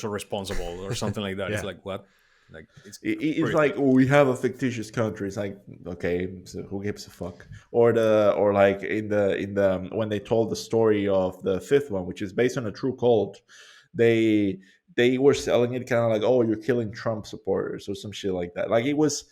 responsible or something like that. It's Yeah. like what? Like it's it's pretty. like, oh, we have a fictitious country. It's like, okay, so who gives a fuck? Or like in the when they told the story of the fifth one, which is based on a true cult, they they were selling it kind of like, oh, you're killing Trump supporters or some shit like that. Like it was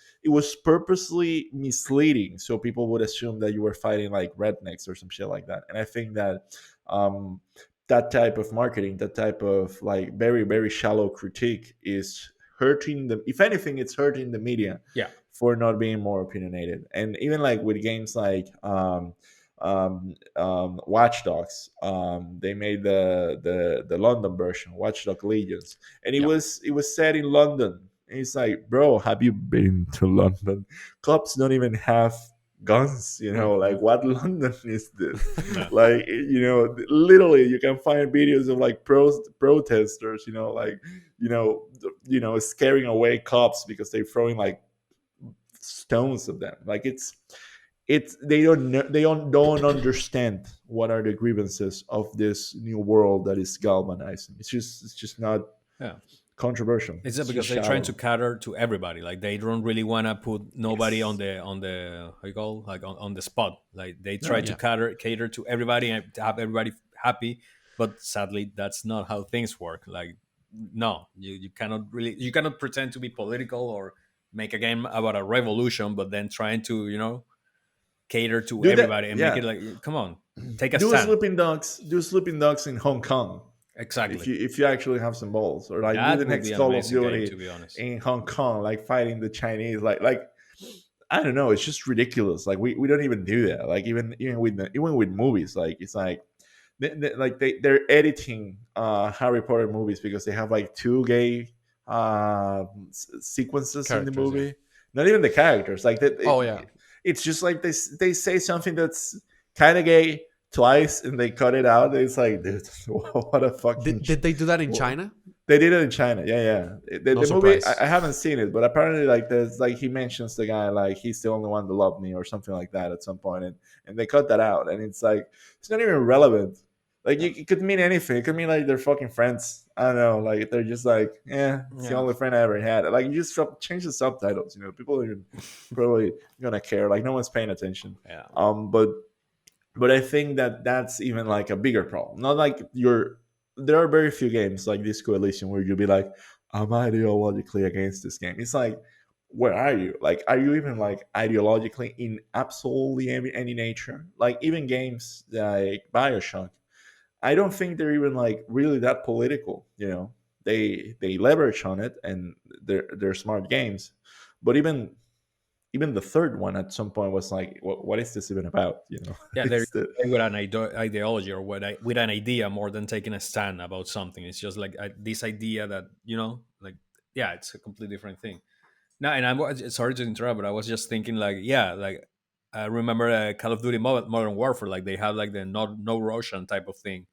purposely misleading, so people would assume that you were fighting like rednecks or some shit like that. And I think that um that type of marketing, that type of like very very shallow critique is hurting them. If anything, it's hurting the media Yeah, for not being more opinionated. And even like with games like Watch Dogs, they made the London version, Watch Dog Legions, and it yeah. was it was set in London. And it's like, bro, have you been to London? Cops don't even have guns, like what London is this? No. Like, literally you can find videos of like protesters, like, scaring away cops because they're throwing like stones at them. Like it's they don't understand what are the grievances of this new world that is galvanizing. It's just not Yeah. controversial. It's It's just because they're trying to shallow. cater to everybody. Like they don't really want to put nobody on Yes. the how you call, like on the spot. Like they try No. to Yeah. cater to everybody and to have everybody happy. But sadly, that's not how things work. Like no, you cannot really, you cannot pretend to be political or make a game about a revolution, but then trying to cater to Do that. everybody and make Yeah. it like, come on, take a Do stand. sleeping dogs. Do sleeping dogs in Hong Kong. If Exactly. you actually have some balls, or like do the That would next be an Call of amazing game, Duty to be honest. in Hong Kong, like fighting the Chinese. Like I don't know. It's just ridiculous. Like we don't even do that. Like even with movies, like it's like they're editing Harry Potter movies because they have like two gay sequences in the Characters, yeah. movie. Not even the characters. Like that. Oh yeah. It's just like they say something that's kind of gay twice and they cut it out. It's like, dude, what a fucking. Did they do that in Well, China? They did it in China. Yeah, yeah. The, No the movie, surprise. I haven't seen it, but apparently, like, there's like he mentions the guy like he's the only one that loved me or something like that at some point, and they cut that out, and it's like it's not even relevant. Like, Yeah. it could mean anything. It could mean like they're fucking friends. I don't know. Like, they're just like, yeah, it's the Yeah. only friend I ever had. Like, you just change the subtitles. People are probably gonna care. Like, no one's paying attention. Yeah. But I think that that's even like a bigger problem. Not like you're. There are very few games like this coalition where you'll be like, I'm ideologically against this game. It's like, where are you? Like, are you even like ideologically in absolutely any nature? Like, even games like Bioshock, I don't think they're even like really that political. They leverage on it, and they're smart games. But even the third one at some point was like, what is this even about? Yeah, they're It's the with an ideology or with an idea more than taking a stand about something. It's just like this idea that like yeah, it's a completely different thing. No, and sorry to interrupt, but I was just thinking like yeah, like I remember Call of Duty Modern Warfare, like they have like the no Russian type of thing,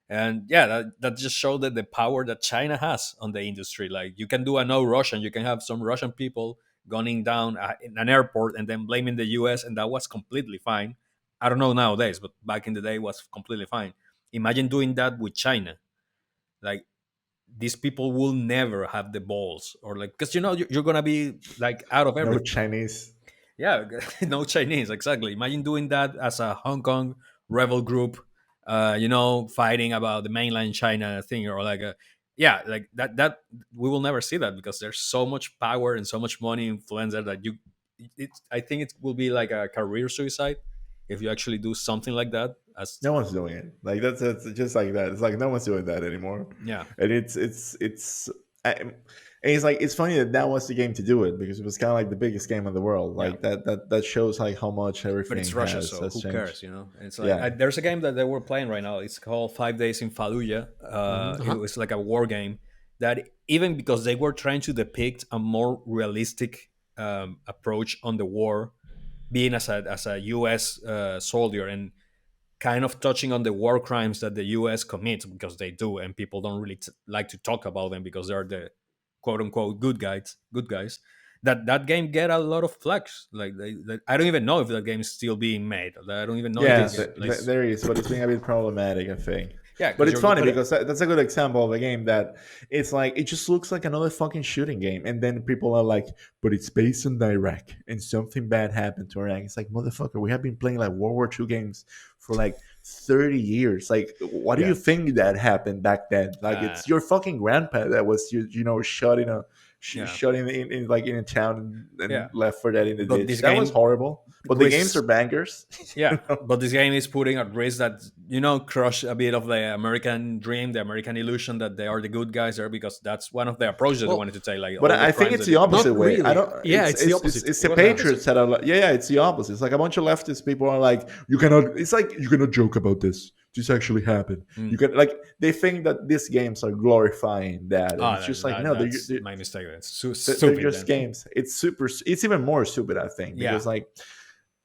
and yeah, that just showed that the power that China has on the industry. Like you can do a no Russian, you can have some Russian people gunning down in an airport and then blaming the US, and that was completely fine. I don't know nowadays, but back in the day it was completely fine. Imagine doing that with China. Like these people will never have the balls, or like, because you're gonna be like out of no everything. Chinese. Yeah, no Chinese, exactly. Imagine doing that as a Hong Kong rebel group, fighting about the mainland China thing, or like yeah, like that we will never see that because there's so much power and so much money influence there that I think it will be like a career suicide if you actually do something like that. As No one's doing it. Like, that's just like that. It's like no one's doing that anymore. yeah, And and it's like it's funny that that was the game to do it, because it was kind of like the biggest game in the world. yeah. Like, that shows like how much But everything it's Russia, has so has who changed. cares? It's like Yeah. there's a game that they were playing right now. It's called 5 Days in Fallujah. It Uh-huh. was like a war game that even because they were trying to depict a more realistic approach on the war, being as a U.S. Soldier and kind of touching on the war crimes that the U.S. commits because they do, and people don't really like to talk about them because they're the quote unquote good guys. That game get a lot of flags. Like I don't even know if that game is still being made. I don't even know if Yeah, it's like there is, but it's being a bit problematic, I think. yeah, But because it's you're funny but because that's a good example of a game that it's like it just looks like another fucking shooting game, and then people are like, "But it's based in Iraq, and something bad happened to Iraq." It's like, motherfucker, we have been playing like World War II games for like 30 years. Like, what do yeah, you think that happened back then? Like, uh, it's your fucking grandpa that was shot in a yeah, shot in like in a town yeah. and left for that in the But ditch. this That was game horrible. But the games risks are bangers. yeah, but this game is putting at risk that crush a bit of the American dream, the American illusion that they are the good guys there because that's one of the approaches that they Well, wanted to take, like But all the I think crimes it's that the they commit. opposite not way. I really. don't. Yeah, it's the opposite. It's It the was the opposite. patriots that are like, yeah, it's the opposite. It's like a bunch of leftist people are like, you cannot. It's like you cannot joke about this. This actually happened. You Mm. can like they think that these games are glorifying that, and Ah, it's just like no, that's my mistake. It's they're stupid just then. games. It's super. It's even more stupid, I think, Yeah, because like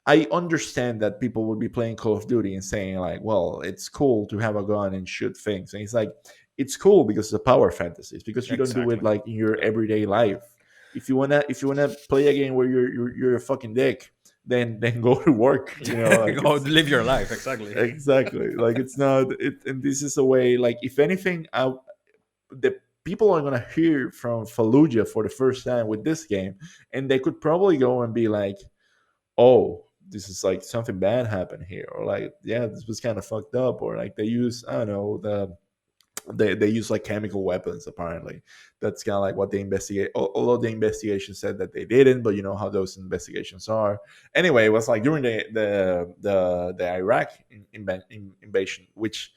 I understand that people would be playing Call of Duty and saying like, well, it's cool to have a gun and shoot things, and it's like it's cool because it's a power fantasy. It's because you don't do it exactly. like in your Yeah, everyday life. If you wanna play a game where you're a fucking dick, then go to work. Like go it's live your life. Exactly. exactly like it's not it, and this is a way like if anything, the people are gonna hear from Fallujah for the first time with this game, and they could probably go and be like, oh, this is like something bad happened here, or like, yeah, this was kind of fucked up, or like they use, I don't know, they use like chemical weapons apparently. That's kind of like what they investigate, although the investigation said that they didn't, but you know how those investigations are. Anyway, it was like during the Iraq invasion, which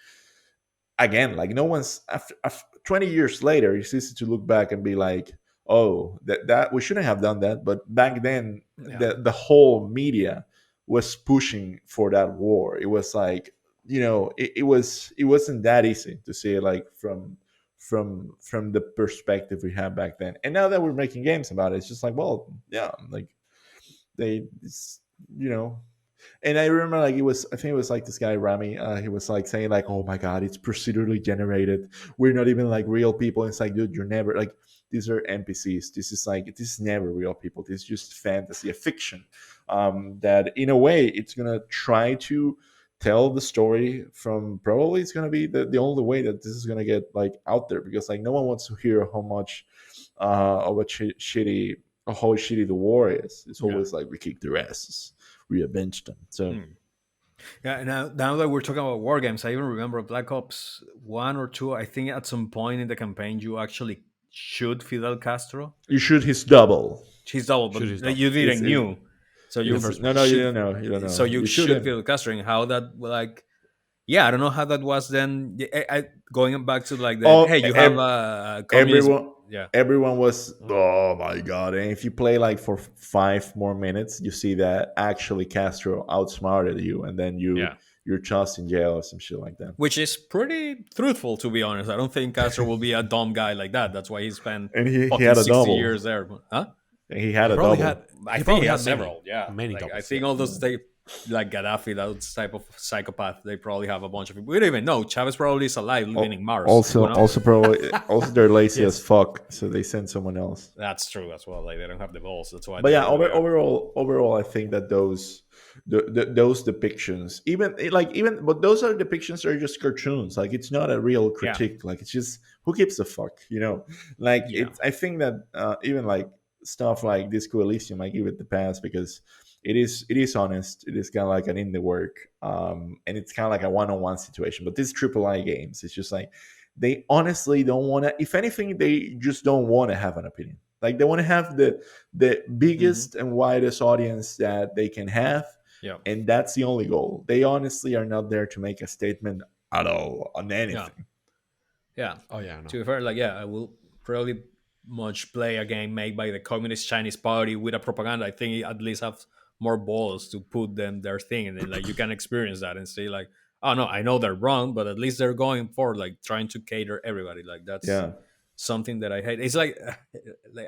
again, like no one's after 20 years later, it's easy to look back and be like, oh, that we shouldn't have done that. But back then, Yeah, the whole media was pushing for that war. It was like, it wasn't that easy to see it like from the perspective we had back then. And now that we're making games about it, it's just like, well, yeah, like they it's, you know And I remember like I think it was like this guy Rami. He was like saying like, "Oh my god, it's procedurally generated. We're not even like real people." And it's like, dude, you're never like these are NPCs. This is never real people. This is just fantasy, a fiction. That in a way, it's gonna try to tell the story from probably it's gonna be the only way that this is gonna get like out there because like no one wants to hear how much of a shitty how shitty the war is. It's Yeah. always like we kick their asses, we avenge them. So Hmm. Yeah, now that we're talking about war games, I even remember Black Ops 1 or 2. I think at some point in the campaign, you actually shoot Fidel Castro. you shoot his double. She's double, but Shoot his double. you didn't It's knew. So In the you first no, one. no, you shoot, don't know. You don't so know. you You shoot shoot him. Fidel Castro, and how that like, yeah, I don't know how that was then. Going back to like the Oh, hey, you have a communist, everyone, yeah, everyone was. Oh my god! And if you play like for 5 more minutes, you see that actually Castro outsmarted you, and then yeah. you're tossed in jail or some shit like that. Which is pretty truthful, to be honest. I don't think Castro will be a dumb guy like that. That's why he spent And he fucking had a 60 double. years there. Huh? And he had He a probably double. had. I He think probably he had has several. Yeah, many like, I doubles. think Yeah. all those like Gaddafi, that type of psychopath, they probably have a bunch of people. We don't even know. Chavez probably is alive, living in Mars. Also, Who knows? also probably, also they're lazy Yes. as fuck, so they send someone else. That's true as well. Like they don't have the balls. That's why. But yeah, they overall, I think that those depictions, but those are depictions are just cartoons. Like it's not a real yeah, critique. Like it's just who gives a fuck, you know? Like yeah, it's. I think that even like stuff like Disco Elysium, I give it the pass because it is honest. It is kind of like an indie work, and it's kind of like a one-on-one situation. But these AAA games, it's just like they honestly don't want to. If anything, they just don't want to have an opinion. Like they want to have the biggest and widest audience that they can have, yeah, and that's the only goal. They honestly are not there to make a statement at all on yeah, anything. yeah. Oh yeah, no. To be fair, like I will probably much play a game made by the Communist Chinese Party with a propaganda. I think it at least have more balls to put them their thing, and then like you can experience that and say like, oh no, I know they're wrong, but at least they're going for like trying to cater everybody. Like that's Yeah, something that I hate. It's like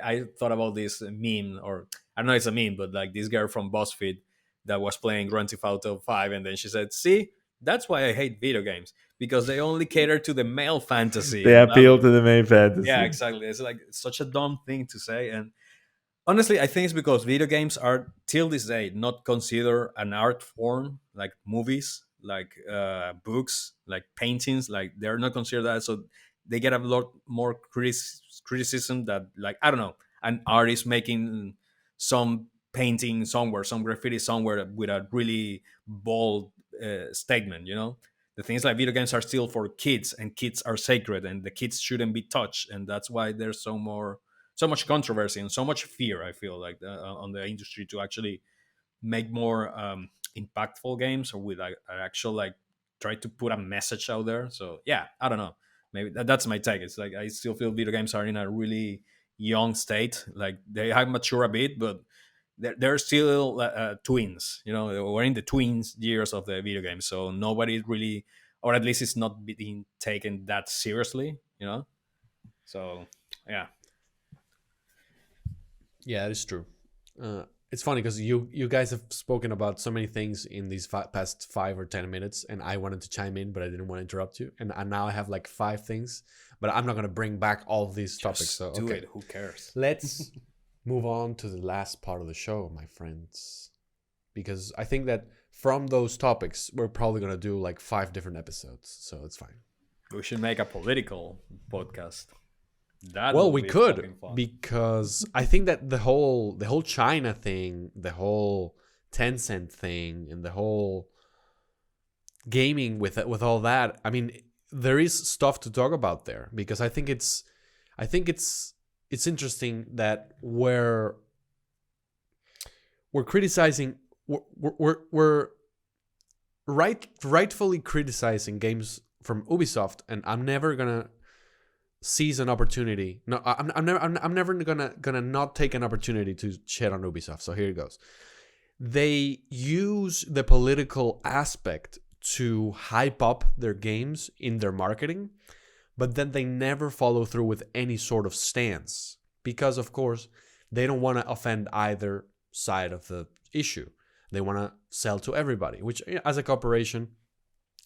I thought about this meme, or I don't know, it's a meme, but like this girl from BuzzFeed that was playing Grand Theft Auto 5, and then she said, "See, that's why I hate video games because they only cater to the male fantasy." they And appeal to the main yeah, fantasy. exactly. It's like such a dumb thing to say, and honestly, I think it's because video games are till this day not considered an art form like movies, like books, like paintings. Like they're not considered that, so they get a lot more criticism that, like, I don't know, an artist making some painting somewhere, some graffiti somewhere with a really bold statement. The things like video games are still for kids, and kids are sacred, and the kids shouldn't be touched, and that's why there's so much controversy and so much fear. I feel like on the industry to actually make more impactful games, or with like an actual like try to put a message out there. So yeah, I don't know. Maybe that's my take. It's like I still feel video games are in a really young state. Like they have matured a bit, but they're still twins. We're in the twins years of the video game, so nobody really, or at least it's not being taken that seriously. So yeah. Yeah, that is true. It's funny because you guys have spoken about so many things in these past 5 or 10 minutes, and I wanted to chime in, but I didn't want to interrupt you. And now I have like 5 things, but I'm not gonna bring back all of these topics. So Do okay, it. Who cares? let's move on to the last part of the show, my friends, because I think that from those topics we're probably gonna do like 5 different episodes, so it's fine. We should make a political podcast. That Well, would we be could, fucking fun. because I think that the whole China thing, the whole Tencent thing, and the whole gaming with all that. I mean, there is stuff to talk about there, because I think it's interesting that we're criticizing, we're rightfully criticizing games from Ubisoft, and I'm never gonna seize an opportunity. No, I'm never gonna not take an opportunity to shit on Ubisoft. So here it goes. They use the political aspect to hype up their games in their marketing, but then they never follow through with any sort of stance, because of course they don't want to offend either side of the issue. They want to sell to everybody, which as a corporation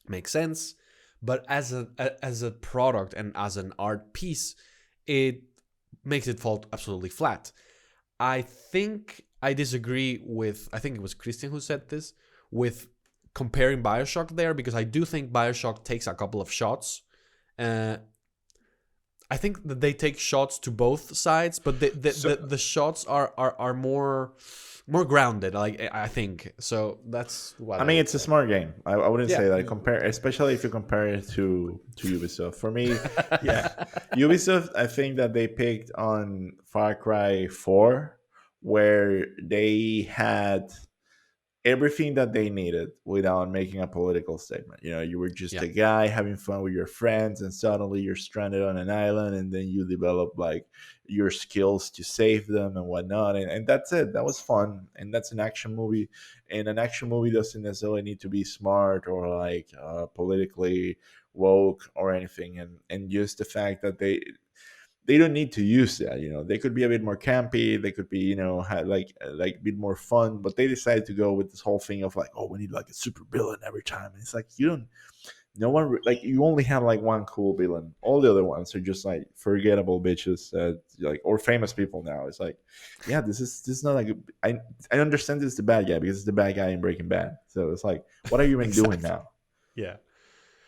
makes sense, but as a product and as an art piece, it makes it fall absolutely flat. I think I disagree with, I think it was Christian who said this, with comparing BioShock there, because I do think BioShock takes a couple of shots. Uh, I think that they take shots to both sides, but the shots are more grounded. Like I think so. That's what I mean, would it's a say. smart game. I wouldn't Yeah. say that. Compare, especially if you compare it to Ubisoft. For me, Yeah. Ubisoft, I think that they picked on Far Cry 4, where they had everything that they needed without making a political statement. You know, you were just Yeah. a guy having fun with your friends, and suddenly you're stranded on an island, and then you develop like your skills to save them and whatnot. And that's it. That was fun. And that's an action movie. And an action movie doesn't necessarily need to be smart or like politically woke or anything. And just the fact that they don't need to use that. You know, they could be a bit more campy. They could be, you know, like a bit more fun. But they decided to go with this whole thing of like, oh, we need like a super villain every time. And it's like you don't. No one like you only have like one cool villain. All the other ones are just like forgettable bitches that like or famous people now. It's like, yeah, this is not like I understand this is the bad guy because it's the bad guy in Breaking Bad. So it's like, what are you even doing Exactly. now? Yeah.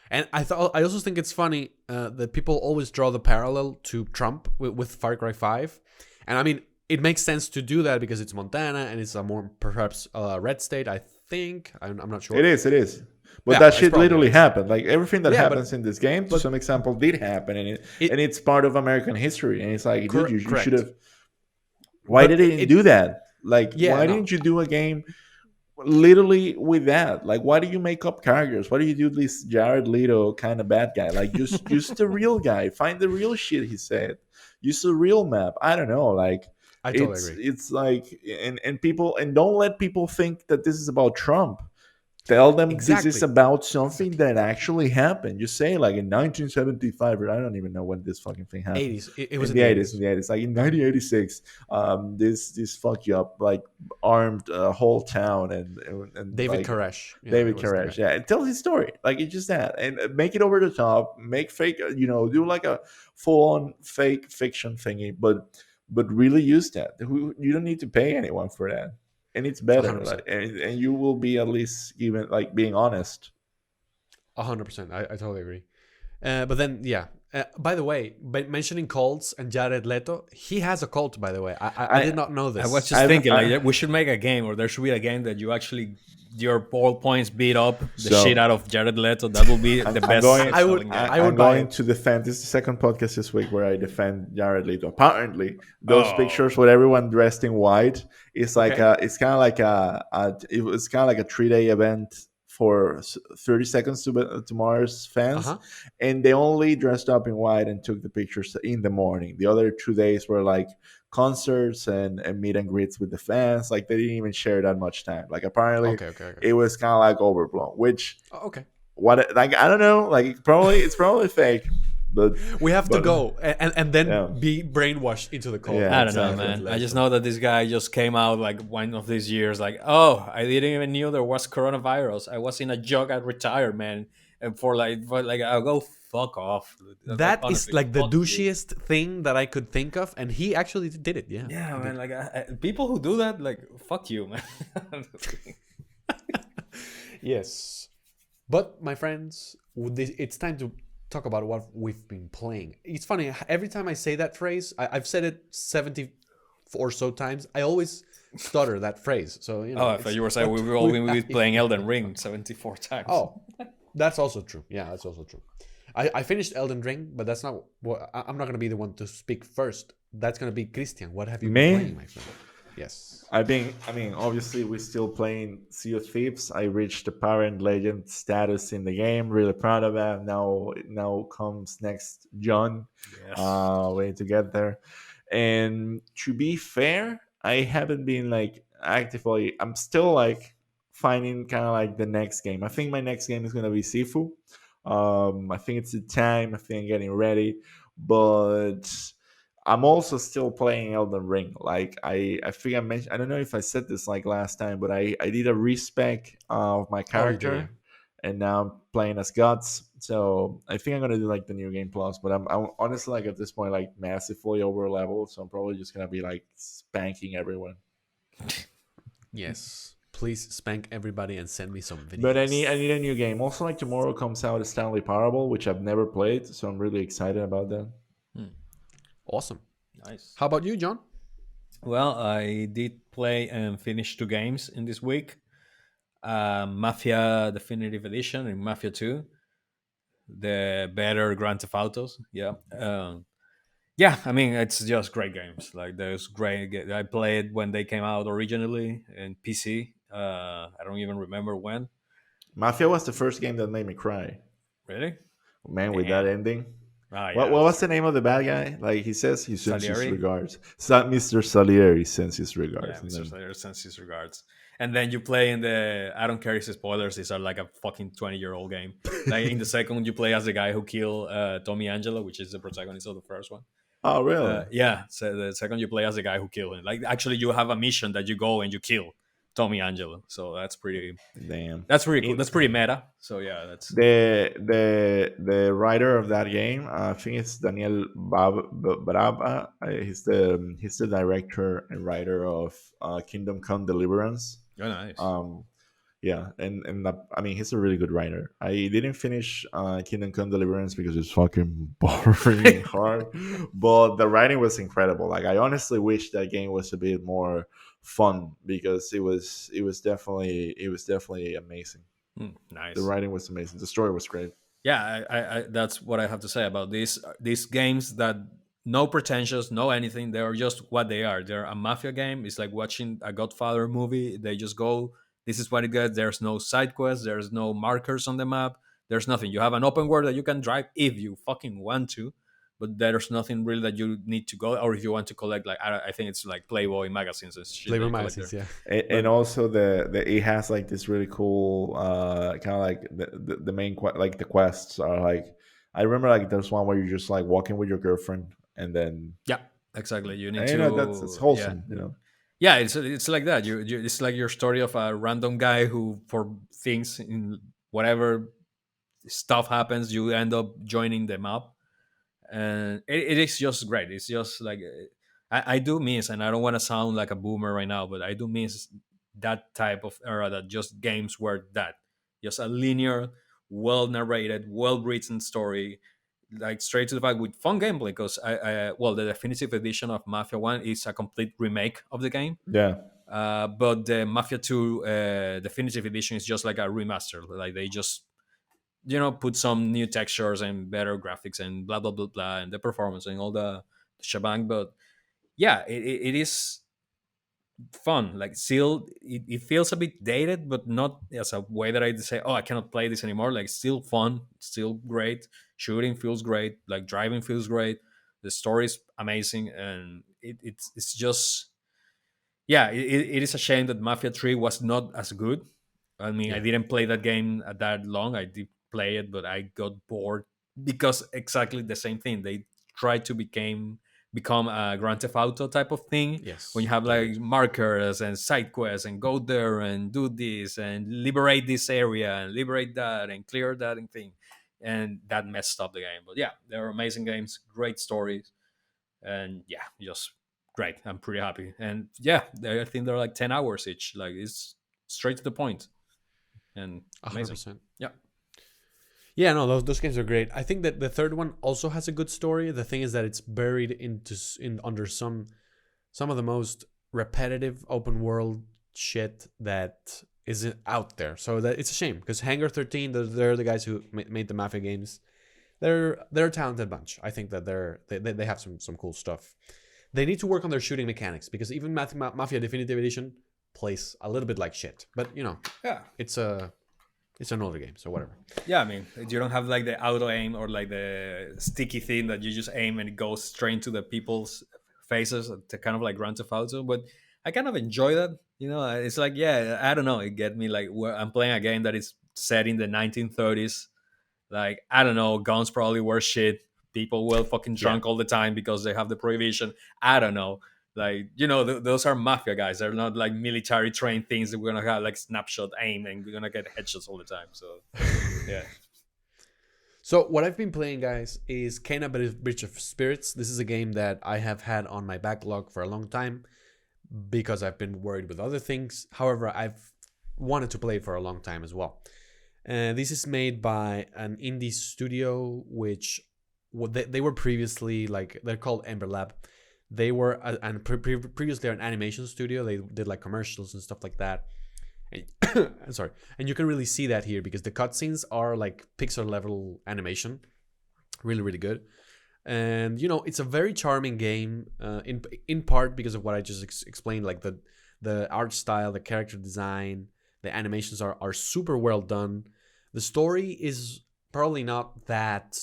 And I also think it's funny that people always draw the parallel to Trump with Far Cry 5. And I mean, it makes sense to do that because it's Montana and it's a more perhaps red state, I think. I'm not sure. It is, it is. But Yeah, that it's shit probably literally is. happened. Like everything that Yeah, happens in this game, to but some example, did happen, and it and it's part of American history. And it's like, dude, you should correct. have. Why But did they didn't do that? Like, yeah, why no. didn't you do a game literally with that? Like, why do you make up characters? Why do you do this Jared Leto kind of bad guy? Like, just the real guy. Find the real shit he said. Use the real map. I don't know. Like, I totally agree. it's like and people and don't let people think that this is about Trump. Tell them this is Exactly. about something Exactly. that actually happened. You say like in 1975, or I don't even know when this fucking thing happened. 80s. It was In in the the 80s, in 80s. the 80s, like in 1986, this fuck you up like armed a whole town and David like Koresh. Yeah, it David was the guy. Koresh. Yeah, and tell his story. Like it's just that, and make it over the top. Make fake. You know, do like a full on fake fiction thingy, but really use that. You don't need to pay anyone for that, and it's better. Like, 100%. and you will be at least even like being honest. 100%. I totally agree. But then, yeah. By the way, by mentioning cults and Jared Leto, he has a cult. By the way, I did not know I this. was just thinking, like, we should make a game, or there should be a game that you actually your all points beat up the shit So out of Jared Leto. That will be the best going. I would- selling game. I would I'm buy going it. to defend. This is the second podcast this week where I defend Jared Leto. Apparently, those Oh. pictures with everyone dressed in white is like Okay. it's kind of like it was kind of like a 3-day event for 30 seconds to Mars fans, Uh-huh. and they only dressed up in white and took the pictures in the morning. The other 2 days were like concerts and meet and greets with the fans. Like they didn't even share that much time. Like apparently Okay. it was kind of like overblown, which Okay. what like I don't know, like it's probably fake, but We have to but, go and then Yeah. be brainwashed into the cult. Yeah, I don't know, exactly. man. I just know that this guy just came out like one of these years, like, oh, I didn't even knew there was coronavirus. I was in a joke at retirement, and for like, I'll go fuck off. That is Honestly, like the fuck you. douchiest thing that I could think of, and he actually did it. Yeah. Yeah, he man. did. Like people who do that, like, fuck you, man. Yes. But my friends, it's time to talk about what we've been playing. It's funny, every time I say that phrase, I've said it 70 or so times. I always stutter that phrase. So, you know. Oh, I thought you were saying what we were all be have been playing Elden playing. Ring 74 times. Oh, that's also true. Yeah, that's also true. I finished Elden Ring, but that's not what I'm not going to be the one to speak first. That's going to be Christian. What have you Me? been playing, my friend? Yes. I mean, obviously we're still playing Sea of Thieves. I reached the Parent Legend status in the game. Really proud of that. Now comes next John. Yes. Waiting to get there. And to be fair, I haven't been like actively. I'm still like finding kind of like the next game. I think my next game is gonna be Sifu. I think it's the time. I think I'm getting ready, but I'm also still playing Elden Ring. Like I think I mentioned. I don't know if I said this like last time, but I did a respec of my Oh, you did, yeah. character, and now I'm playing as Guts. So I think I'm gonna do like the new game plus. But I'm honestly like at this point like massively over leveled, so I'm probably just gonna be like spanking everyone. Yes. Please spank everybody and send me some But videos. I need a new game. Also, like tomorrow comes out Stanley Parable, which I've never played, so I'm really excited about that. Hmm, Awesome. nice. How about you, John? Well, I did play and finish two games in this week. Mafia Definitive Edition and Mafia 2, the better Grand Theft Autos. Yeah. Yeah, I mean, it's just great games. Like, there's I played when they came out originally in PC. I don't even remember when. Mafia was the first game that made me cry. Really? Man, with that Damn. ending. Ah, What yeah. was the name of the bad guy? Like he says, he sends his Salieri? regards. Mr. Salieri sends his Yeah, regards, and Mr. then Slayer sends his regards. And then you play in the. I don't care if it's spoilers, these are like a fucking 20-year-old game. Like in the second, you play as the guy who killed Tommy Angelo, which is the protagonist of the first one. oh really? Yeah, so the second you play as the guy who killed him. Like actually, you have a mission that you go and you kill Tommy Angelo. So that's pretty. Damn. That's pretty cool. In, That's pretty meta. So yeah, that's the writer of that game, I think it's Daniel Braba. He's the director and writer of Kingdom Come Deliverance. oh, nice. Yeah, and I mean he's a really good writer. I didn't finish Kingdom Come Deliverance because it's fucking boring and hard, but the writing was incredible. Like I honestly wish that game was a bit more fun because it was definitely amazing. The Nice. writing was amazing. The story was great. Yeah, that's what I have to say about these games that no pretentious, no anything. They are just what they are. They're a mafia game. It's like watching a Godfather movie. They just go. This is what it gets. There's no side quests. There's no markers on the map. There's nothing. You have an open world that you can drive if you fucking want to, but there's nothing really that you need to go. Or if you want to collect, like I think it's like Playboy magazines and shit that Flavor you collect magazines, there. yeah. And But also the it has like this really cool kind of like the main like the quests are like I remember like there's one where you're just like walking with your girlfriend and then yeah, exactly. You need and, you know that's it's to yeah. wholesome, you know. Yeah, it's like that. It's like your story of a random guy who, for things in whatever stuff happens, you end up joining them up, and it is just great. It's just like I do miss, and I don't want to sound like a boomer right now, but I do miss that type of era that just games were that just a linear, well narrated, well written story, like straight to the fact with fun gameplay. Because well, the definitive edition of Mafia One is a complete remake of the game, Yeah. but the Mafia 2 definitive edition is just like a remaster. Like they just put some new textures and better graphics and blah blah blah blah and the performance and all the shebang. But yeah, it is fun. Like still, it feels a bit dated, but not as a way that I say, oh, I cannot play this anymore. Like still fun, still great. Shooting feels great. Like driving feels great. The story is amazing, and it's just yeah, it is a shame that Mafia 3 was not as good. I mean, I Yeah. didn't play that game that long. I did play it, but I got bored because exactly the same thing. They tried to become a Grand Theft Auto type of thing when you Yes, have they like did. markers and side quests and go there and do this and liberate this area and liberate that and clear that and thing. And that messed up the game. But yeah, they're amazing games, great stories, and yeah, just great. I'm pretty happy. And yeah, I think they're like 10 hours each. Like it's straight to the point and amazing. 100%. Yeah. Yeah, no, those games are great. I think that the third one also has a good story. The thing is that it's buried in under some of the most repetitive open world shit that isn't out there. So that it's a shame because Hangar 13, they're the guys who made the Mafia games. They're a talented bunch. I think that they have some cool stuff. They need to work on their shooting mechanics because even Mafia Definitive Edition plays a little bit like shit. But Yeah. it's an older game, so whatever. Yeah, I mean, you don't have like the auto aim or like the sticky thing that you just aim and it goes straight into the people's faces to kind of like Grand Theft Auto. But I kind of enjoy that. It's like, yeah, I don't know. It get me like where I'm playing a game that is set in the 1930s. Like, I don't know, guns probably were shit. people well fucking drunk all the time because they have the prohibition. I don't know. Like, those are mafia guys. They're not like military trained things that we're gonna have like snapshot aim and we're gonna get headshots all the time. So yeah. So what I've been playing, guys, is Kena Bridge of Spirits. This is a game that I have had on my backlog for a long time because I've been worried with other things. However, I've wanted to play it for a long time as well. This is made by an indie studio, which they were previously they're called Ember Lab. They were previously an animation studio. They did like commercials and stuff like that. And, sorry, and you can really see that here because the cutscenes are like Pixar level animation, really really good. And it's a very charming game, in part because of what I just explained, like the art style, the character design, the animations are super well done. The story is probably not that.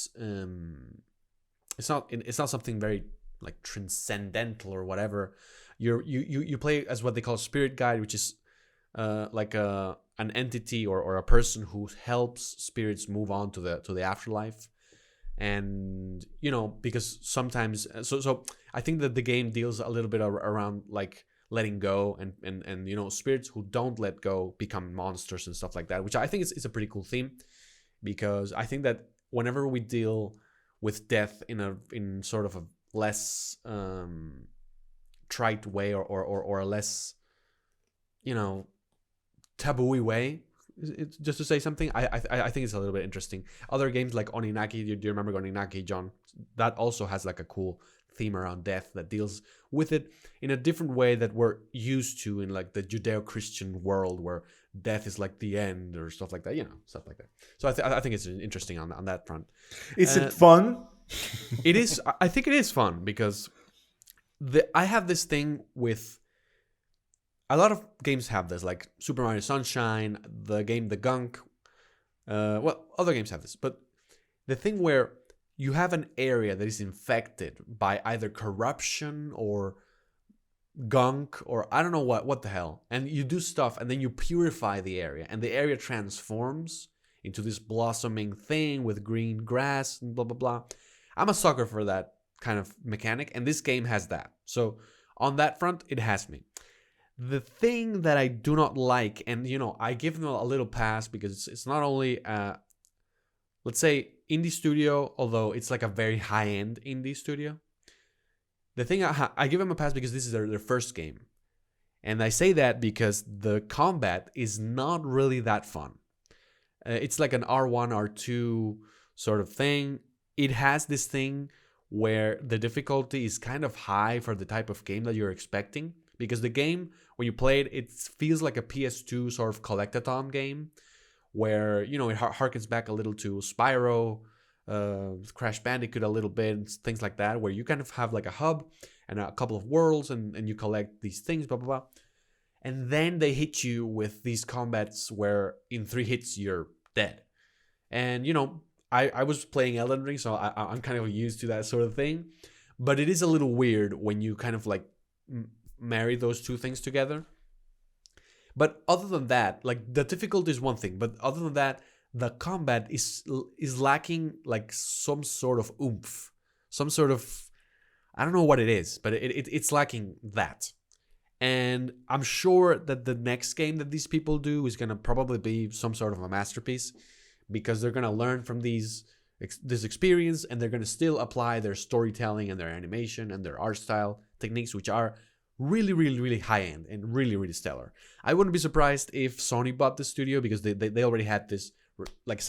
It's not something very like transcendental or whatever. You play as what they call spirit guide, which is like an entity or a person who helps spirits move on to the afterlife. And because sometimes so I think that the game deals a little bit around like letting go and spirits who don't let go become monsters and stuff like that, which I think is a pretty cool theme, because I think that whenever we deal with death in sort of a less trite way or a less taboo way, just to say something, I think it's a little bit interesting. Other games like Oninaki, do you remember Oninaki, John? That also has like a cool theme around death that deals with it in a different way that we're used to in like the Judeo-Christian world, where death is like the end or stuff like that, stuff like that. So I think it's interesting on that front. Is it fun? It is. I think it is fun because I have this thing with a lot of games have this, like Super Mario Sunshine, the game The Gunk. Other games have this, but the thing where you have an area that is infected by either corruption or gunk or I don't know what the hell, and you do stuff and then you purify the area and the area transforms into this blossoming thing with green grass and blah blah blah. I'm a sucker for that kind of mechanic, and this game has that. So on that front, it has me. The thing that I do not like, and I give them a little pass because it's not only let's say indie studio, although it's like a very high-end indie studio. The thing I give them a pass because this is their first game. And I say that because the combat is not really that fun. It's like an R1, R2 sort of thing. It has this thing where the difficulty is kind of high for the type of game that you're expecting. Because the game, when you play it, it feels like a PS2 sort of collectathon game, where it harkens back a little to Spyro, Crash Bandicoot a little bit, things like that, where you kind of have like a hub and a couple of worlds and you collect these things, blah blah blah, and then they hit you with these combats where in 3 hits you're dead. And I was playing Elden Ring, so I'm kind of used to that sort of thing, but it is a little weird when you kind of like marry those two things together. But other than that, like the difficulty is one thing, but other than that, the combat is lacking like some sort of oomph, some sort of, I don't know what it is, but it's lacking that. And I'm sure that the next game that these people do is going to probably be some sort of a masterpiece, because they're going to learn from this experience, and they're going to still apply their storytelling and their animation and their art style techniques, which are really, really, really high end and really, really stellar. I wouldn't be surprised if Sony bought the studio, because they already had this like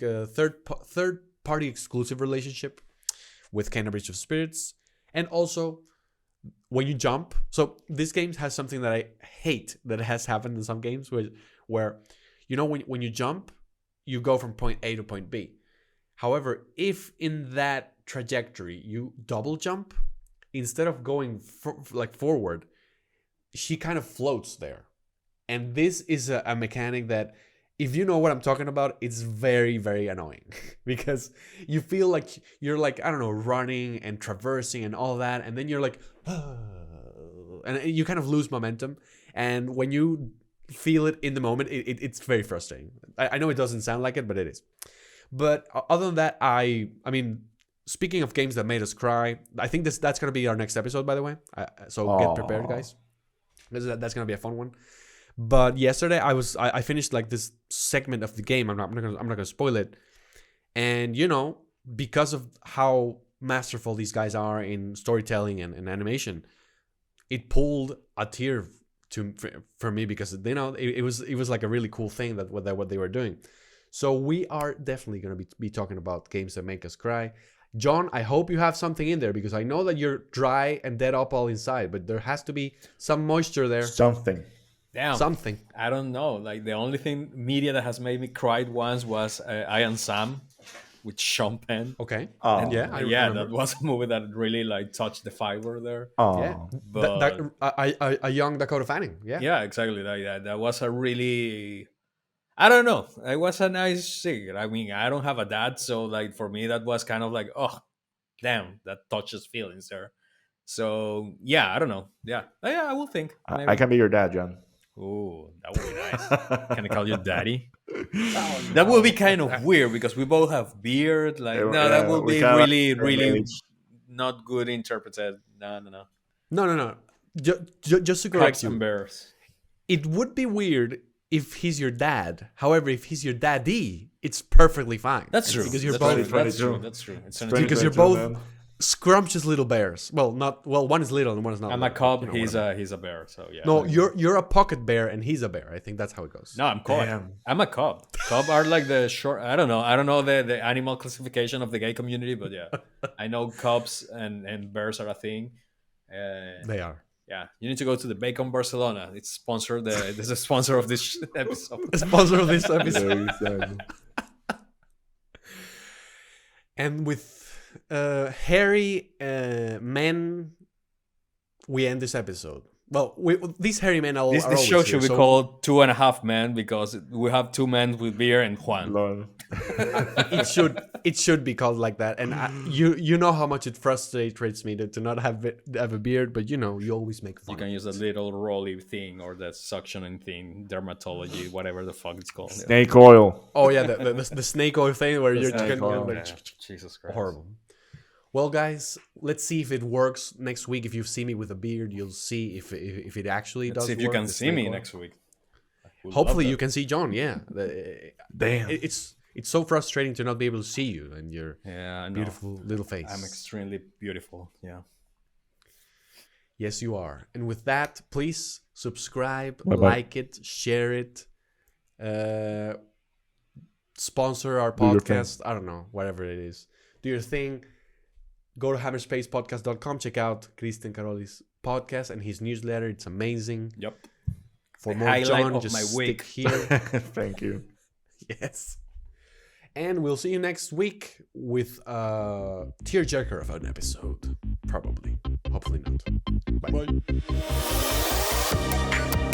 third party exclusive relationship with Kena Bridge of Spirits. And also, when you jump, so this game has something that I hate that has happened in some games where when you jump, you go from point A to point B. However, if in that trajectory you double jump, instead of going forward, she kind of floats there. And this is a mechanic that, if you know what I'm talking about, it's very, very annoying because you feel like you're like, I don't know, running and traversing and all that. And then you're like, and you kind of lose momentum. And when you feel it in the moment, it's very frustrating. I know it doesn't sound like it, but it is. But other than that, I mean, speaking of games that made us cry, I think that's gonna be our next episode, by the way. So get prepared, Aw. guys. That's gonna be a fun one. But yesterday I finished like this segment of the game. I'm not gonna spoil it. And because of how masterful these guys are in storytelling and animation, it pulled a tear for me because it was like a really cool thing that what they were doing. So we are definitely going to be talking about games that make us cry. John, I hope you have something in there because I know that you're dry and dead up all inside, but there has to be some moisture there. Something. Damn. Something. I don't know. Like the only thing media that has made me cry once was I Am Sam with Sean Penn. Okay. Oh. And I remember. That was a movie that really like touched the fiber there. Oh. Yeah. But A young Dakota Fanning. Yeah. yeah, exactly. That was a really, I don't know. It was a nice thing. I mean, I don't have a dad, so like for me, that was kind of like, oh, damn, that touches feelings there. So yeah, I don't know. Yeah, I will think. I can be your dad, John. Oh, that would be nice. Can I call you daddy? That will be kind of weird because we both have beard. Like, no, that will be really not good interpreted. No. Just to correct Cubs you, and Bears. it would be weird if he's your dad. However, if he's your daddy, it's perfectly fine. That's true. Because you're That's both true. That's true. That's true. It's because you're both scrumptious little bears. Well, one is little and one is not. I'm a little, cub. whatever. He's a bear. So yeah. No, you're a pocket bear and he's a bear. I think that's how it goes. No, I'm cub. Damn. I'm a cub. Cub are like the short. I don't know the animal classification of the gay community, but yeah, I know cubs and bears are a thing. They are. Yeah, you need to go to the Bacon Barcelona. It's sponsored. This is a sponsor of this episode. Sponsor of this episode. And with hairy men, we end this episode. Well, these hairy men are This always show here, should be called 2.5 Men because we have 2 men with beer and Juan. Lol. It should be called like that. And you know how much it frustrates me to not have a beard, but you always make fun. You can use a little rolly thing or the suctioning thing, dermatology, whatever the fuck it's called. Snake oil. Oh yeah, the snake oil thing where you're snake oil. Yeah. Jesus Christ. horrible. Well, guys, let's see if it works next week. If you see me with a beard, you'll see if it actually Let's does. see if you work, can the see snake me oil. next week. Hopefully, you can see John. Yeah, Damn. it's so frustrating to not be able to see you and your Yeah, I know. beautiful little face. I'm extremely beautiful. Yeah. Yes, you are. And with that, please subscribe, Bye-bye. like it, share it, sponsor our Do your thing. podcast. I don't know, whatever it is. Do your thing. Go to hammerspacepodcast.com. Check out Christian Caroli's podcast and his newsletter. It's amazing. Yep. For The more highlight John, of just my stick week. here. Thank you. Yes. And we'll see you next week with a tearjerker of an episode. Probably. Hopefully not. Bye. Bye.